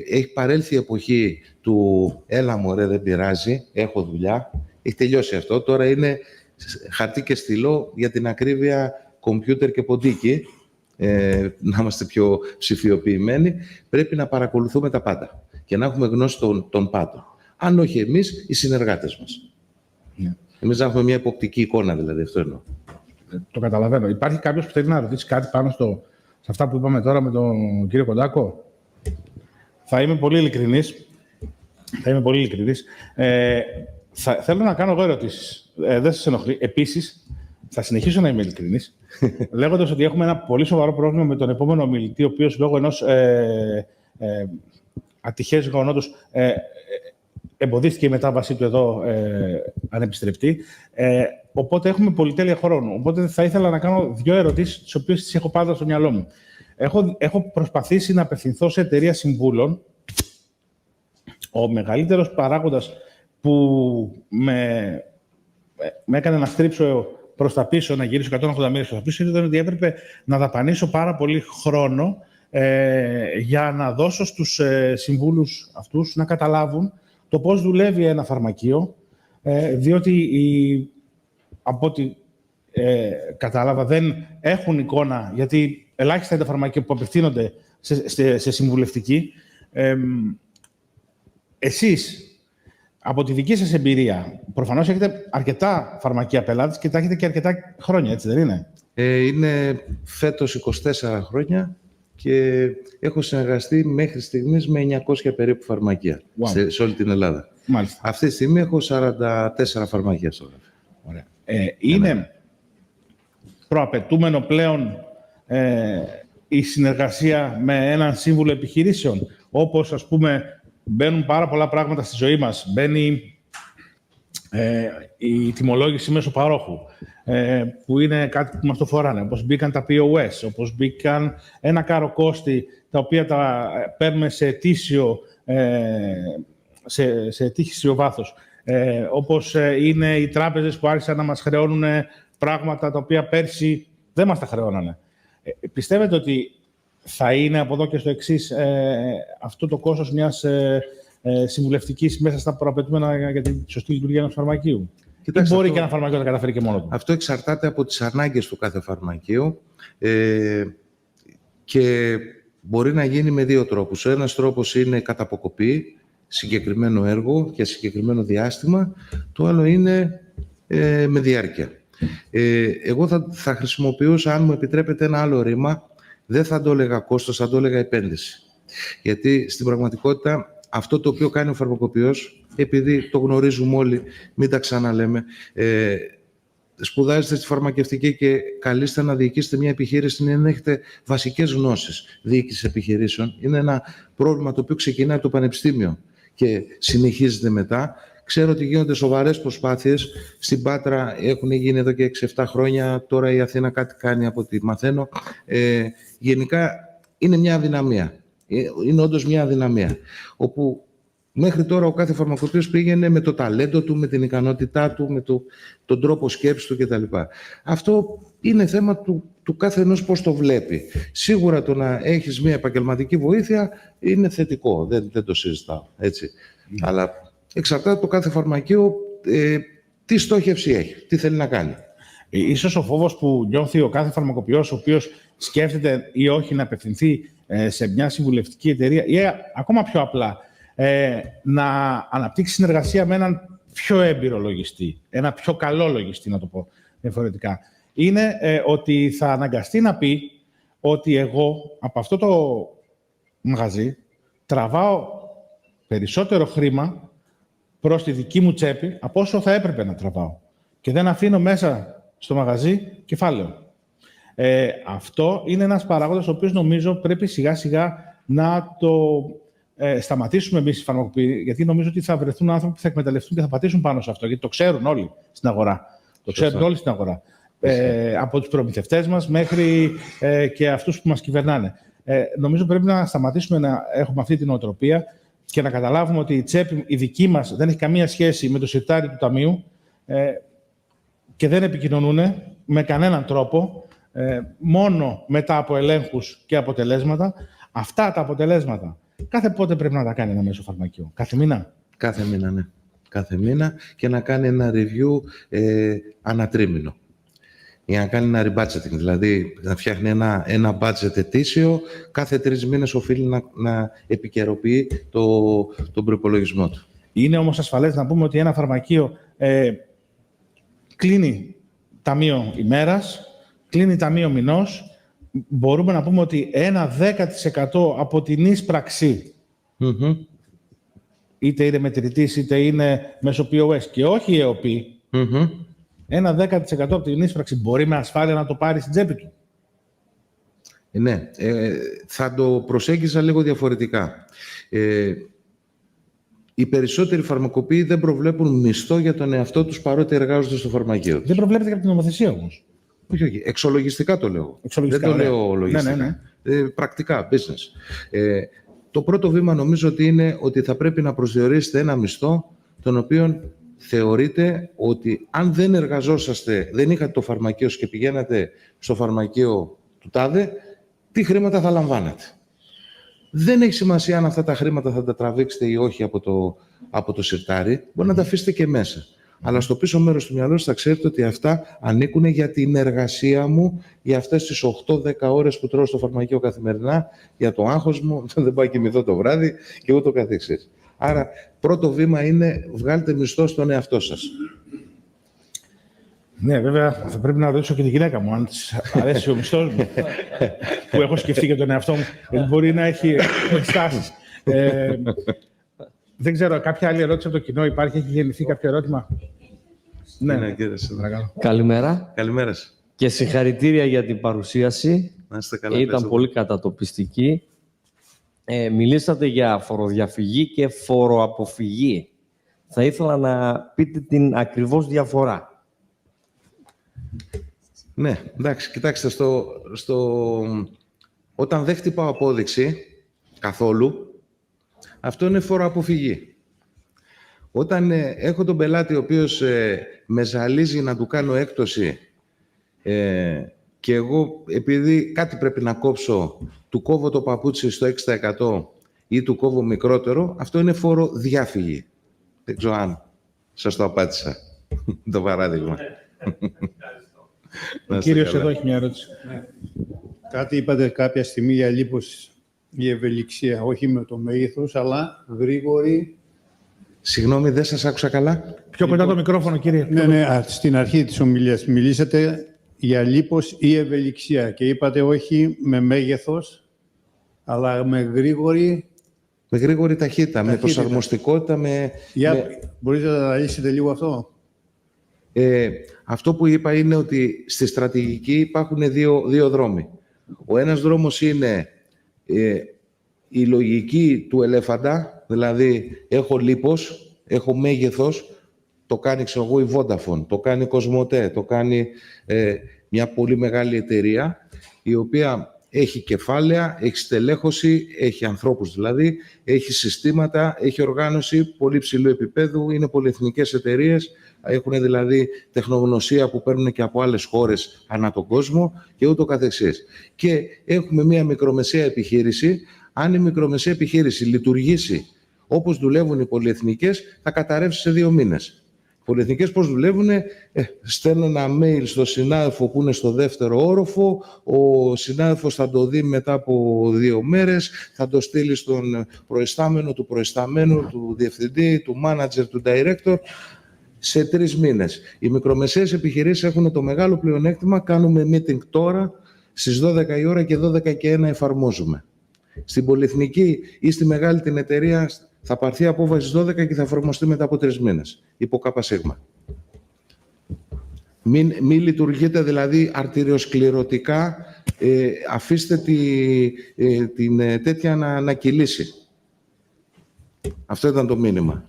Speaker 2: έχει παρέλθει η εποχή του «έλα μωρέ, δεν πειράζει, έχω δουλειά», έχει τελειώσει αυτό. Τώρα είναι χαρτί και στυλό, για την ακρίβεια κομπιούτερ και ποντίκι, να είμαστε πιο ψηφιοποιημένοι. Πρέπει να παρακολουθούμε τα πάντα και να έχουμε γνώση των πάντων. Αν όχι εμείς, οι συνεργάτες μας. Yeah. Εμείς να έχουμε μια υποπτική εικόνα, δηλαδή, αυτό εννοώ.
Speaker 1: Το καταλαβαίνω. Υπάρχει κάποιος που θέλει να ρωτήσει κάτι πάνω σε αυτά που είπαμε τώρα με τον κύριο Κοντάκο. Θα είμαι πολύ ειλικρινής. Θέλω να κάνω εγώ ερωτήσεις. Δεν σας ενοχλεί. Επίσης, θα συνεχίσω να είμαι ειλικρινής, λέγοντας ότι έχουμε ένα πολύ σοβαρό πρόβλημα με τον επόμενο ομιλητή, ο οποίος λόγω ενός ατυχές γεγονότος εμποδίστηκε η μετάβασή του εδώ ανεπιστρεπτή. Οπότε έχουμε πολυτέλεια χρόνου. Οπότε θα ήθελα να κάνω 2 ερωτήσεις, τις οποίες τις έχω πάντα στο μυαλό μου. Έχω προσπαθήσει να απευθυνθώ σε εταιρεία συμβούλων. Ο μεγαλύτερος παράγοντας που με έκανε να στρίψω προς τα πίσω, να γυρίσω 180 μοίρες προς τα πίσω, ήταν ότι έπρεπε να δαπανίσω πάρα πολύ χρόνο για να δώσω στους συμβούλους αυτούς να καταλάβουν το πώς δουλεύει ένα φαρμακείο, διότι από ό,τι κατάλαβα δεν έχουν εικόνα, γιατί ελάχιστα είναι τα φαρμακεία που απευθύνονται σε συμβουλευτική. Εσείς, από τη δική σας εμπειρία, προφανώς έχετε αρκετά φαρμακεία πελάτες και τα έχετε και αρκετά χρόνια, έτσι δεν είναι?
Speaker 2: Είναι φέτος 24 χρόνια και έχω συνεργαστεί μέχρι στιγμής με 900 περίπου φαρμακεία σε όλη την Ελλάδα.
Speaker 1: Μάλιστα.
Speaker 2: Αυτή τη στιγμή έχω 44 φαρμακεία στο γραφείο.
Speaker 1: Ωραία. Είναι προαπαιτούμενο πλέον η συνεργασία με έναν σύμβουλο επιχειρήσεων, όπως ας πούμε μπαίνουν πάρα πολλά πράγματα στη ζωή μας. Μπαίνει η τιμολόγηση μέσω παρόχου, που είναι κάτι που μας το φοράνε, όπως μπήκαν τα POS, όπως μπήκαν ένα κάρο κόστη, τα οποία τα παίρνουμε σε ετήσιο βάθος. Όπως είναι οι τράπεζες που άρχισαν να μας χρεώνουν πράγματα τα οποία πέρσι δεν μας τα χρεώνανε. Πιστεύετε ότι θα είναι από εδώ και στο εξής αυτό το κόστος μιας συμβουλευτικής μέσα στα προαπαιτούμενα για τη σωστή λειτουργία ενός φαρμακείου? Κοιτάξτε, ή μπορεί και ένα φαρμακείο να τα καταφέρει και μόνο του?
Speaker 2: Αυτό εξαρτάται από τις ανάγκες του κάθε φαρμακείου και μπορεί να γίνει με 2 τρόπους. Ο ένας τρόπος είναι κατά αποκοπή, συγκεκριμένο έργο για συγκεκριμένο διάστημα. Το άλλο είναι με διάρκεια. Εγώ θα χρησιμοποιούσα, αν μου επιτρέπετε, ένα άλλο ρήμα. Δεν θα το έλεγα κόστος, θα το έλεγα επένδυση. Γιατί στην πραγματικότητα αυτό το οποίο κάνει ο φαρμακοποιός, επειδή το γνωρίζουμε όλοι, μην τα ξαναλέμε, σπουδάζετε στη φαρμακευτική και καλείστε να διοικήσετε μια επιχείρηση, είναι να έχετε βασικές γνώσεις διοίκησης επιχειρήσεων. Είναι ένα πρόβλημα το οποίο ξεκινάει από το πανεπιστήμιο και συνεχίζεται μετά. Ξέρω ότι γίνονται σοβαρές προσπάθειες. Στην Πάτρα έχουν γίνει εδώ και 6-7 χρόνια. Τώρα η Αθήνα κάτι κάνει από ό,τι μαθαίνω. Γενικά είναι μια αδυναμία. Είναι όντως μια αδυναμία. Όπου μέχρι τώρα ο κάθε φαρμακοποιός πήγαινε με το ταλέντο του, με την ικανότητά του, με τον τρόπο σκέψης του κτλ. Αυτό είναι θέμα του κάθε ενός πώς το βλέπει. Σίγουρα το να έχεις μια επαγγελματική βοήθεια είναι θετικό. Δεν το συζητάω. Έτσι. Αλλά εξαρτάται από το κάθε φαρμακείο τι στόχευση έχει, τι θέλει να κάνει.
Speaker 1: Ίσως ο φόβος που νιώθει ο κάθε φαρμακοποιός, ο οποίος σκέφτεται ή όχι να απευθυνθεί σε μια συμβουλευτική εταιρεία ή ακόμα πιο απλά να αναπτύξει συνεργασία με έναν πιο έμπειρο λογιστή, ένα πιο καλό λογιστή, να το πω διαφορετικά, είναι ότι θα αναγκαστεί να πει ότι εγώ από αυτό το μαγαζί τραβάω περισσότερο χρήμα προς τη δική μου τσέπη από όσο θα έπρεπε να τραβάω και δεν αφήνω μέσα στο μαγαζί κεφάλαιο. Αυτό είναι ένας παράγοντας ο οποίος νομίζω πρέπει σιγά σιγά να το σταματήσουμε εμείς οι φαρμακοποιοί, γιατί νομίζω ότι θα βρεθούν άνθρωποι που θα εκμεταλλευτούν και θα πατήσουν πάνω σε αυτό, γιατί το ξέρουν όλοι στην αγορά. Το ξέρουν όλοι στην αγορά. Από τους προμηθευτές μας μέχρι και αυτούς που μας κυβερνάνε. Νομίζω πρέπει να σταματήσουμε να έχουμε αυτή την νοοτροπία και να καταλάβουμε ότι η τσέπη η δική μας δεν έχει καμία σχέση με το σιρτάρι του ταμείου και δεν επικοινωνούν με κανέναν τρόπο, μόνο μετά από ελέγχους και αποτελέσματα. Αυτά τα αποτελέσματα κάθε πότε πρέπει να τα κάνει ένα μέσο φαρμακείο? Κάθε μήνα?
Speaker 2: Κάθε μήνα, ναι. Κάθε μήνα και να κάνει ένα review ανατρίμηνο. Για να κάνει ένα rebudgeting, δηλαδή να φτιάχνει ένα budget ετήσιο, κάθε 3 μήνες οφείλει να επικαιροποιεί τον προϋπολογισμό του.
Speaker 1: Είναι όμως ασφαλές να πούμε ότι ένα φαρμακείο κλείνει ταμείο ημέρας, κλείνει ταμείο μηνός μπορούμε να πούμε ότι ένα 10% από την εισπράξη, είτε είναι μετρητής, είτε είναι μέσω POS και όχι η ΕΟΠΗ, ένα 10% από την εισπράξη μπορεί με ασφάλεια να το πάρει στην τσέπη του.
Speaker 2: Ναι, θα το προσέγγιζα λίγο διαφορετικά. Οι περισσότεροι φαρμακοποιοί δεν προβλέπουν μισθό για τον εαυτό τους παρότι εργάζονται στο φαρμακείο τους.
Speaker 1: Δεν προβλέπεται από την νομοθεσία όμως.
Speaker 2: Όχι. Εξολογιστικά το λέω. Δεν το λέω λογιστικά. Πρακτικά, business. Το πρώτο βήμα νομίζω ότι είναι ότι θα πρέπει να προσδιορίσετε ένα μισθό τον οποίο θεωρείτε ότι αν δεν εργαζόσαστε, δεν είχατε το φαρμακείο και πηγαίνατε στο φαρμακείο του τάδε, τι χρήματα θα λαμβάνετε. Δεν έχει σημασία αν αυτά τα χρήματα θα τα τραβήξετε ή όχι από το σιρτάρι, μπορεί να τα αφήσετε και μέσα. Αλλά στο πίσω μέρος του μυαλός θα ξέρετε ότι αυτά ανήκουν για την εργασία μου, για αυτές τις 8-10 ώρες που τρώω στο φαρμακείο καθημερινά, για το άγχος μου, δεν πάω κοιμηθώ το βράδυ και ούτω καθεξής. Άρα, πρώτο βήμα είναι βγάλτε μισθό στον εαυτό σας.
Speaker 1: Ναι, βέβαια, θα πρέπει να ρωτήσω και τη γυναίκα μου, αν της αρέσει ο μισθός μου, που έχω σκεφτεί για τον εαυτό μου, γιατί μπορεί να έχει ενστάσεις. Δεν ξέρω, κάποια άλλη ερώτηση από το κοινό υπάρχει, έχει γεννηθεί κάποιο ερώτημα?
Speaker 2: Ναι, κύριε Σιδραγάλο.
Speaker 4: Καλημέρα.
Speaker 2: Καλημέρα σας.
Speaker 4: Και συγχαρητήρια για την παρουσίαση.
Speaker 2: Να είστε καλά.
Speaker 4: Ήταν πολύ κατατοπιστική. Μιλήσατε για φοροδιαφυγή και φοροαποφυγή. Θα ήθελα να πείτε την ακριβώς διαφορά.
Speaker 2: Ναι, εντάξει, κοιτάξτε, όταν δεν χτυπάω απόδειξη καθόλου, αυτό είναι φοροαποφυγή. Όταν έχω τον πελάτη ο οποίος με ζαλίζει να του κάνω έκπτωση και εγώ επειδή κάτι πρέπει να κόψω, του κόβω το παπούτσι στο 6% ή του κόβω μικρότερο, αυτό είναι φοροδιάφυγη. Δεν ξέρω αν σας το απάντησα το παράδειγμα.
Speaker 1: Ο κύριος εδώ έχει μια ερώτηση.
Speaker 5: Κάτι είπατε κάποια στιγμή για λίπος η ευελιξία, όχι με το μέγεθος, αλλά γρήγορη.
Speaker 2: Συγγνώμη, δεν σας άκουσα καλά.
Speaker 1: Πιο κοντά το μικρόφωνο, κύριε.
Speaker 5: Ναι, στην αρχή της ομιλίας μιλήσατε για λίπος ή ευελιξία και είπατε όχι με μέγεθος, αλλά με γρήγορη...
Speaker 2: Με γρήγορη ταχύτητα, με προσαρμοστικότητα,
Speaker 5: Μπορείτε να αναλύσετε λίγο αυτό?
Speaker 2: Αυτό που είπα είναι ότι στη στρατηγική υπάρχουν δύο δρόμοι. Ο ένας δρόμος είναι η λογική του ελέφαντα, δηλαδή έχω λίπος, έχω μέγεθος, το κάνει ξέρω εγώ η Vodafone, το κάνει η Κοσμοτέ, το κάνει μια πολύ μεγάλη εταιρεία, η οποία έχει κεφάλαια, έχει στελέχωση, έχει ανθρώπους δηλαδή, έχει συστήματα, έχει οργάνωση πολύ ψηλού επίπεδου, είναι πολυεθνικές εταιρείες, έχουν δηλαδή τεχνογνωσία που παίρνουν και από άλλες χώρες ανά τον κόσμο και ούτω καθεξής. Και έχουμε μια μικρομεσαία επιχείρηση. Αν η μικρομεσαία επιχείρηση λειτουργήσει όπως δουλεύουν οι πολυεθνικές, θα καταρρεύσει σε 2 μήνες. Οι πολυεθνικές πώς δουλεύουν? Στέλνω ένα mail στο συνάδελφο που είναι στο δεύτερο όροφο, ο συνάδελφος θα το δει μετά από 2 μέρες, θα το στείλει στον προϊστάμενο του προϊσταμένου, του διευθυντή, του manager, του director, σε 3 μήνες. Οι μικρομεσαίες επιχειρήσεις έχουν το μεγάλο πλεονέκτημα, κάνουμε meeting τώρα, στις 12 η ώρα και 12 και 1 εφαρμόζουμε. Στην πολυεθνική ή στη μεγάλη την εταιρεία θα πάρθει απόφαση στις 12 και θα εφαρμοστεί μετά από 3 μήνες, υπό ΚΣ. Μην λειτουργείτε δηλαδή αρτηριοσκληρωτικά, αφήστε την τέτοια να κυλήσει. Αυτό ήταν το μήνυμα.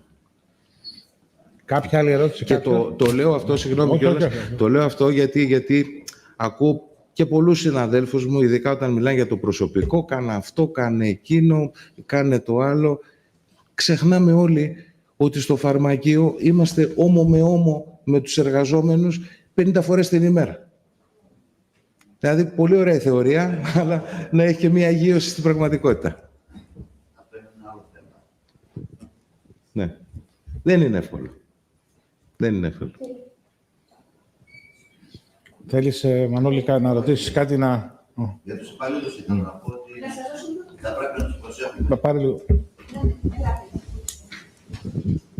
Speaker 1: Κάποια άλλη ερώτηση?
Speaker 2: Και το λέω αυτό, συγγνώμη κιόλας, το λέω αυτό γιατί ακούω και πολλούς συναδέλφους μου, ειδικά όταν μιλάνε για το προσωπικό, κάνε αυτό, κάνε εκείνο, κάνε το άλλο. Ξεχνάμε όλοι ότι στο φαρμακείο είμαστε ώμο με ώμο με τους εργαζόμενους 50 φορές την ημέρα. Δηλαδή, πολύ ωραία η θεωρία, αλλά να έχει και μία αγίωση στην πραγματικότητα.
Speaker 6: Αυτό είναι ένα άλλο θέμα.
Speaker 2: Ναι. Δεν είναι εύκολο. Δεν είναι εύκολο.
Speaker 1: Θέλεις, Μανώλη, να ρωτήσεις κάτι να...
Speaker 6: Για τους υπαλλήλους ήθελα να πω ότι θα πρέπει να τους προσέχουμε.
Speaker 1: Πάρε λίγο.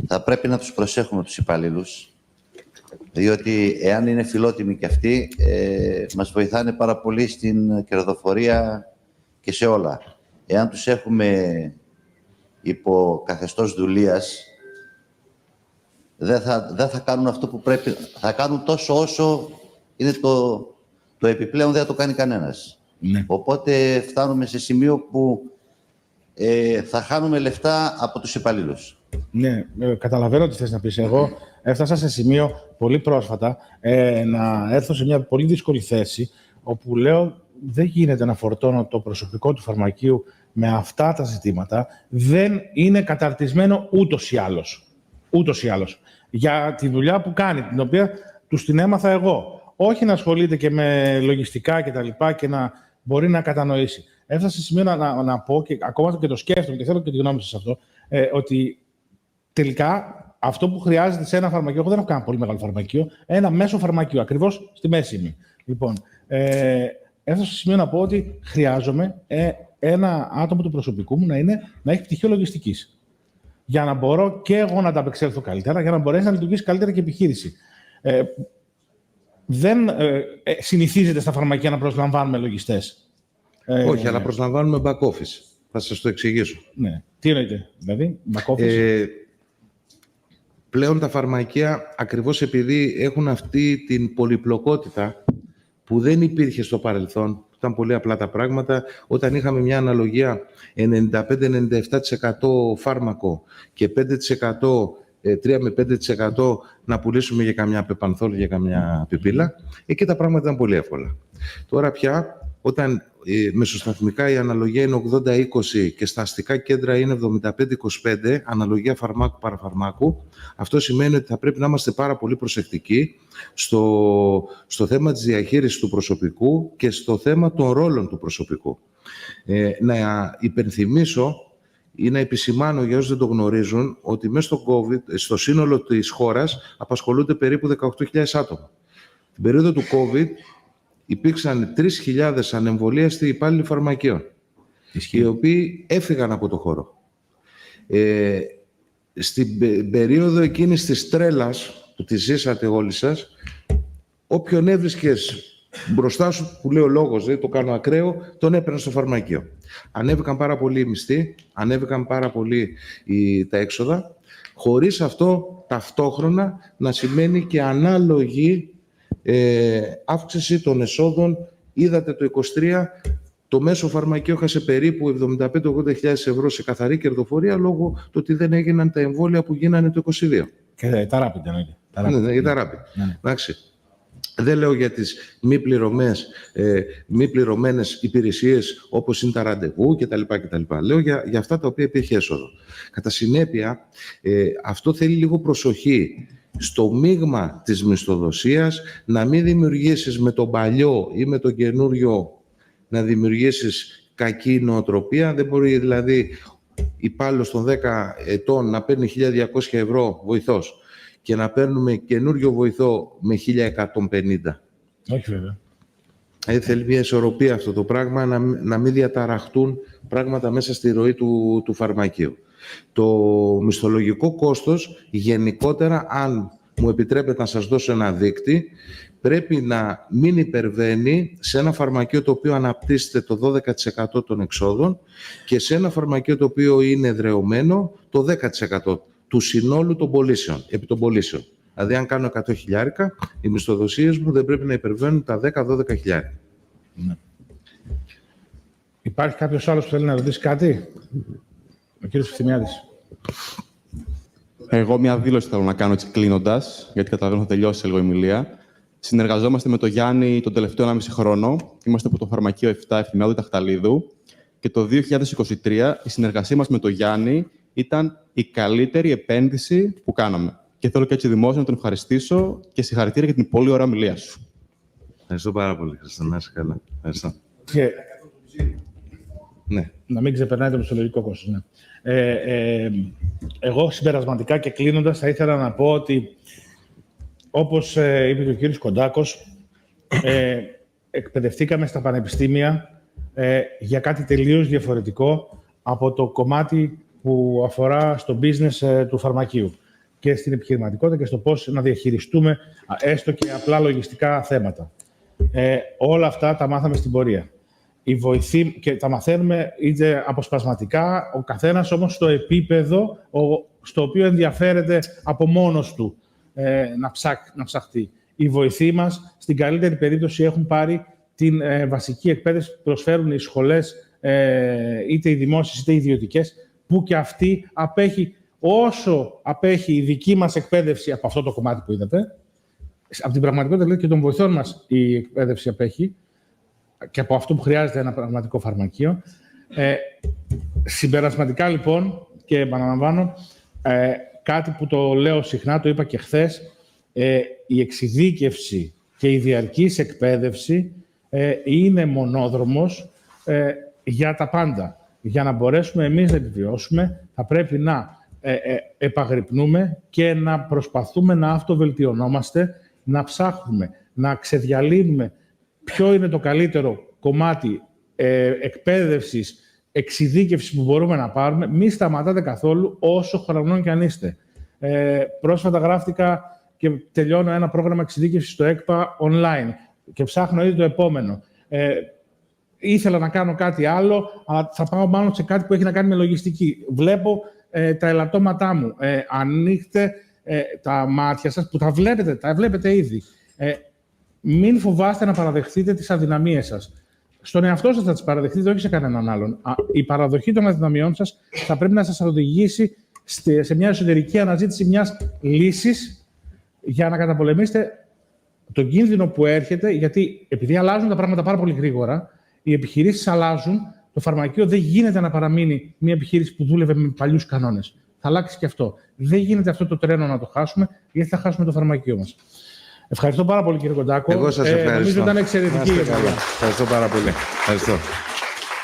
Speaker 6: Θα πρέπει να τους προσέχουμε τους υπαλλήλους, Διότι εάν είναι φιλότιμοι και αυτοί, μας βοηθάνε πάρα πολύ στην κερδοφορία και σε όλα. Εάν τους έχουμε υπό καθεστώς δουλείας, δεν θα κάνουν αυτό που πρέπει. Θα κάνουν τόσο όσο είναι το επιπλέον, δεν θα το κάνει κανένας.
Speaker 1: Ναι.
Speaker 6: Οπότε φτάνουμε σε σημείο που θα χάνουμε λεφτά από τους υπαλλήλους.
Speaker 1: Ναι, καταλαβαίνω τι θες να πεις. Εγώ έφτασα σε σημείο πολύ πρόσφατα να έρθω σε μια πολύ δύσκολη θέση, όπου λέω δεν γίνεται να φορτώνω το προσωπικό του φαρμακείου με αυτά τα ζητήματα. Δεν είναι καταρτισμένο ούτως ή άλλως. Ούτως ή άλλως. Για τη δουλειά που κάνει, την οποία τους την έμαθα εγώ. Όχι να ασχολείται και με λογιστικά κτλ. Και να μπορεί να κατανοήσει. Έφτασα σε σημείο να πω, και ακόμα και το σκέφτομαι και θέλω και τη γνώμη σας σε αυτό, ότι τελικά αυτό που χρειάζεται σε ένα φαρμακείο, εγώ δεν έχω κανένα πολύ μεγάλο φαρμακείο, ένα μέσο φαρμακείο, ακριβώς στη μέση είμαι. Λοιπόν, έφτασα σε σημείο να πω ότι χρειάζομαι ένα άτομο του προσωπικού μου να έχει πτυχίο λογιστικής. Για να μπορώ και εγώ να ανταπεξέλθω καλύτερα, για να μπορέσει να λειτουργήσει καλύτερα και η επιχείρηση. Δεν συνηθίζεται στα φαρμακεία να προσλαμβάνουμε λογιστές.
Speaker 2: Όχι, αλλά προσλαμβάνουμε back office. Θα σας το εξηγήσω.
Speaker 1: Ναι. Τι εννοείτε, δηλαδή, back office?
Speaker 2: Πλέον τα φαρμακεία, ακριβώς επειδή έχουν αυτή την πολυπλοκότητα που δεν υπήρχε στο παρελθόν, ήταν πολύ απλά τα πράγματα, όταν είχαμε μια αναλογία 95-97% φάρμακο και 3 με 5% να πουλήσουμε για καμιά πεπανθόλ, για καμιά πιπίλα, εκεί τα πράγματα ήταν πολύ εύκολα. Τώρα πια, όταν μεσοσταθμικά η αναλογία είναι 80-20 και στα αστικά κέντρα είναι 75-25, αναλογία φαρμάκου παραφαρμάκου, αυτό σημαίνει ότι θα πρέπει να είμαστε πάρα πολύ προσεκτικοί στο θέμα της διαχείρισης του προσωπικού και στο θέμα των ρόλων του προσωπικού. Να υπενθυμίσω ή να επισημάνω για όσους δεν το γνωρίζουν ότι μέσα στο COVID, στο σύνολο της χώρας, απασχολούνται περίπου 18.000 άτομα. Την περίοδο του COVID υπήρξαν 3.000 ανεμβολίαστοι υπάλληλοι φαρμακείων, οι οποίοι έφυγαν από το χώρο. Στην περίοδο εκείνης της τρέλας που τη ζήσατε όλοι σας, όποιον έβρισκες μπροστά σου, που λέει ο λόγος, δεν το κάνω ακραίο, τον έπαιρνε στο φαρμακείο. Ανέβηκαν πάρα πολύ οι μισθοί, ανέβηκαν πάρα πολύ τα έξοδα, χωρίς αυτό ταυτόχρονα να σημαίνει και ανάλογη αύξηση των εσόδων. Είδατε το 23, το μέσο φαρμακείο έχασε περίπου 75-80.000 ευρώ σε καθαρή κερδοφορία λόγω του ότι δεν έγιναν τα εμβόλια που γίνανε το 22.
Speaker 1: Και τα ράπιντ εννοείται.
Speaker 2: Ναι, για τα ράπιντ. Εντάξει. Δεν λέω για τις μη πληρωμένες υπηρεσίες όπως είναι τα ραντεβού κτλ. Λέω για αυτά τα οποία υπήρχε έσοδο. Κατά συνέπεια, αυτό θέλει λίγο προσοχή στο μείγμα της μισθοδοσίας, να μην δημιουργήσεις με τον παλιό ή με τον καινούριο, να δημιουργήσεις κακή νοοτροπία. Δεν μπορεί δηλαδή υπάλληλος των 10 ετών να παίρνει 1.200 ευρώ βοηθός και να παίρνουμε καινούριο βοηθό με 1.150.
Speaker 1: Όχι βέβαια.
Speaker 2: Θέλει μια ισορροπία αυτό το πράγμα, να μην διαταραχτούν πράγματα μέσα στη ροή του φαρμακείου. Το μισθολογικό κόστος γενικότερα, αν μου επιτρέπετε να σας δώσω ένα δείκτη, πρέπει να μην υπερβαίνει σε ένα φαρμακείο το οποίο αναπτύσσεται το 12% των εξόδων και σε ένα φαρμακείο το οποίο είναι εδραιωμένο το 10% του συνόλου των πωλήσεων, επί των πωλήσεων. Δηλαδή, αν κάνω 100 χιλιάρικα, οι μισθοδοσίες μου δεν πρέπει να υπερβαίνουν τα 10-12 χιλιάρικα.
Speaker 1: Ναι. Υπάρχει κάποιος άλλος που θέλει να ρωτήσει κάτι? Ο κύριος Ευθυμιάδης.
Speaker 7: Εγώ μια δήλωση θέλω να κάνω κλείνοντας, γιατί καταλαβαίνω θα τελειώσει λίγο η μιλία. Συνεργαζόμαστε με τον Γιάννη τον τελευταίο 1,5 χρόνο. Είμαστε από το φαρμακείο 7 Ευθυμιάδου Ταχταλίδου. Και το 2023 η συνεργασία μας με τον Γιάννη ήταν η καλύτερη επένδυση που κάναμε. Και θέλω και έτσι δημόσια να τον ευχαριστήσω και συγχαρητήρια για την πολύ ωραία μιλία σου.
Speaker 2: Ευχαριστώ πάρα πολύ, Χριστό. Να είσαι καλά. Ευχαριστώ.
Speaker 1: Και...
Speaker 2: Ναι.
Speaker 1: Να μην ξεπερνάει το μισθολογικό κόστος. Ναι. Εγώ συμπερασματικά και κλείνοντας θα ήθελα να πω ότι, όπως είπε και ο κύριος Κοντάκος, εκπαιδευτήκαμε στα πανεπιστήμια για κάτι τελείως διαφορετικό από το κομμάτι που αφορά στο business του φαρμακείου. και στην επιχειρηματικότητα και στο πώς να διαχειριστούμε έστω και απλά λογιστικά θέματα. Όλα αυτά τα μάθαμε στην πορεία. Και τα μαθαίνουμε είτε αποσπασματικά, ο καθένας όμως στο επίπεδο στο οποίο ενδιαφέρεται από μόνος του να ψαχτεί. Οι βοηθοί μας, στην καλύτερη περίπτωση, έχουν πάρει την βασική εκπαίδευση που προσφέρουν οι σχολές, είτε οι δημόσιες είτε οι ιδιωτικές, που και αυτή απέχει όσο απέχει η δική μας εκπαίδευση από αυτό το κομμάτι που είδατε. Από την πραγματικότητα δηλαδή, και των βοηθών μας η εκπαίδευση απέχει και από αυτό που χρειάζεται ένα πραγματικό φαρμακείο. Συμπερασματικά λοιπόν, και επαναλαμβάνω, κάτι που το λέω συχνά, το είπα και χθες, η εξειδίκευση και η διαρκής εκπαίδευση είναι μονόδρομος για τα πάντα. Για να μπορέσουμε εμείς να επιβιώσουμε, θα πρέπει να επαγρυπνούμε και να προσπαθούμε να αυτοβελτιωνόμαστε, να ψάχνουμε, να ξεδιαλύνουμε ποιο είναι το καλύτερο κομμάτι εκπαίδευσης, εξειδίκευσης που μπορούμε να πάρουμε. Μη σταματάτε καθόλου όσο χρονών κι αν είστε. Πρόσφατα γράφτηκα και τελειώνω ένα πρόγραμμα εξειδίκευσης στο ΕΚΠΑ online και ψάχνω ήδη το επόμενο. Ήθελα να κάνω κάτι άλλο, αλλά θα πάω μάλλον σε κάτι που έχει να κάνει με λογιστική. Βλέπω τα ελαττώματά μου. Ανοίχτε τα μάτια σας που τα βλέπετε ήδη. Μην φοβάστε να παραδεχτείτε τις αδυναμίες σας. Στον εαυτό σας θα τις παραδεχτείτε, όχι σε κανέναν άλλον. Η παραδοχή των αδυναμιών σας θα πρέπει να σας οδηγήσει σε μια εσωτερική αναζήτηση μιας λύσης για να καταπολεμήσετε τον κίνδυνο που έρχεται, γιατί επειδή αλλάζουν τα πράγματα πάρα πολύ γρήγορα, οι επιχειρήσεις αλλάζουν, το φαρμακείο δεν γίνεται να παραμείνει μια επιχείρηση που δούλευε με παλιούς κανόνες. Θα αλλάξει και αυτό. Δεν γίνεται αυτό το τρένο να το χάσουμε, γιατί θα χάσουμε το φαρμακείο μας. Ευχαριστώ πάρα πολύ, κύριε Κοντάκο.
Speaker 2: Εγώ σας ευχαριστώ.
Speaker 1: Νομίζω ήταν εξαιρετική.
Speaker 2: Ευχαριστώ πάρα πολύ. Ευχαριστώ.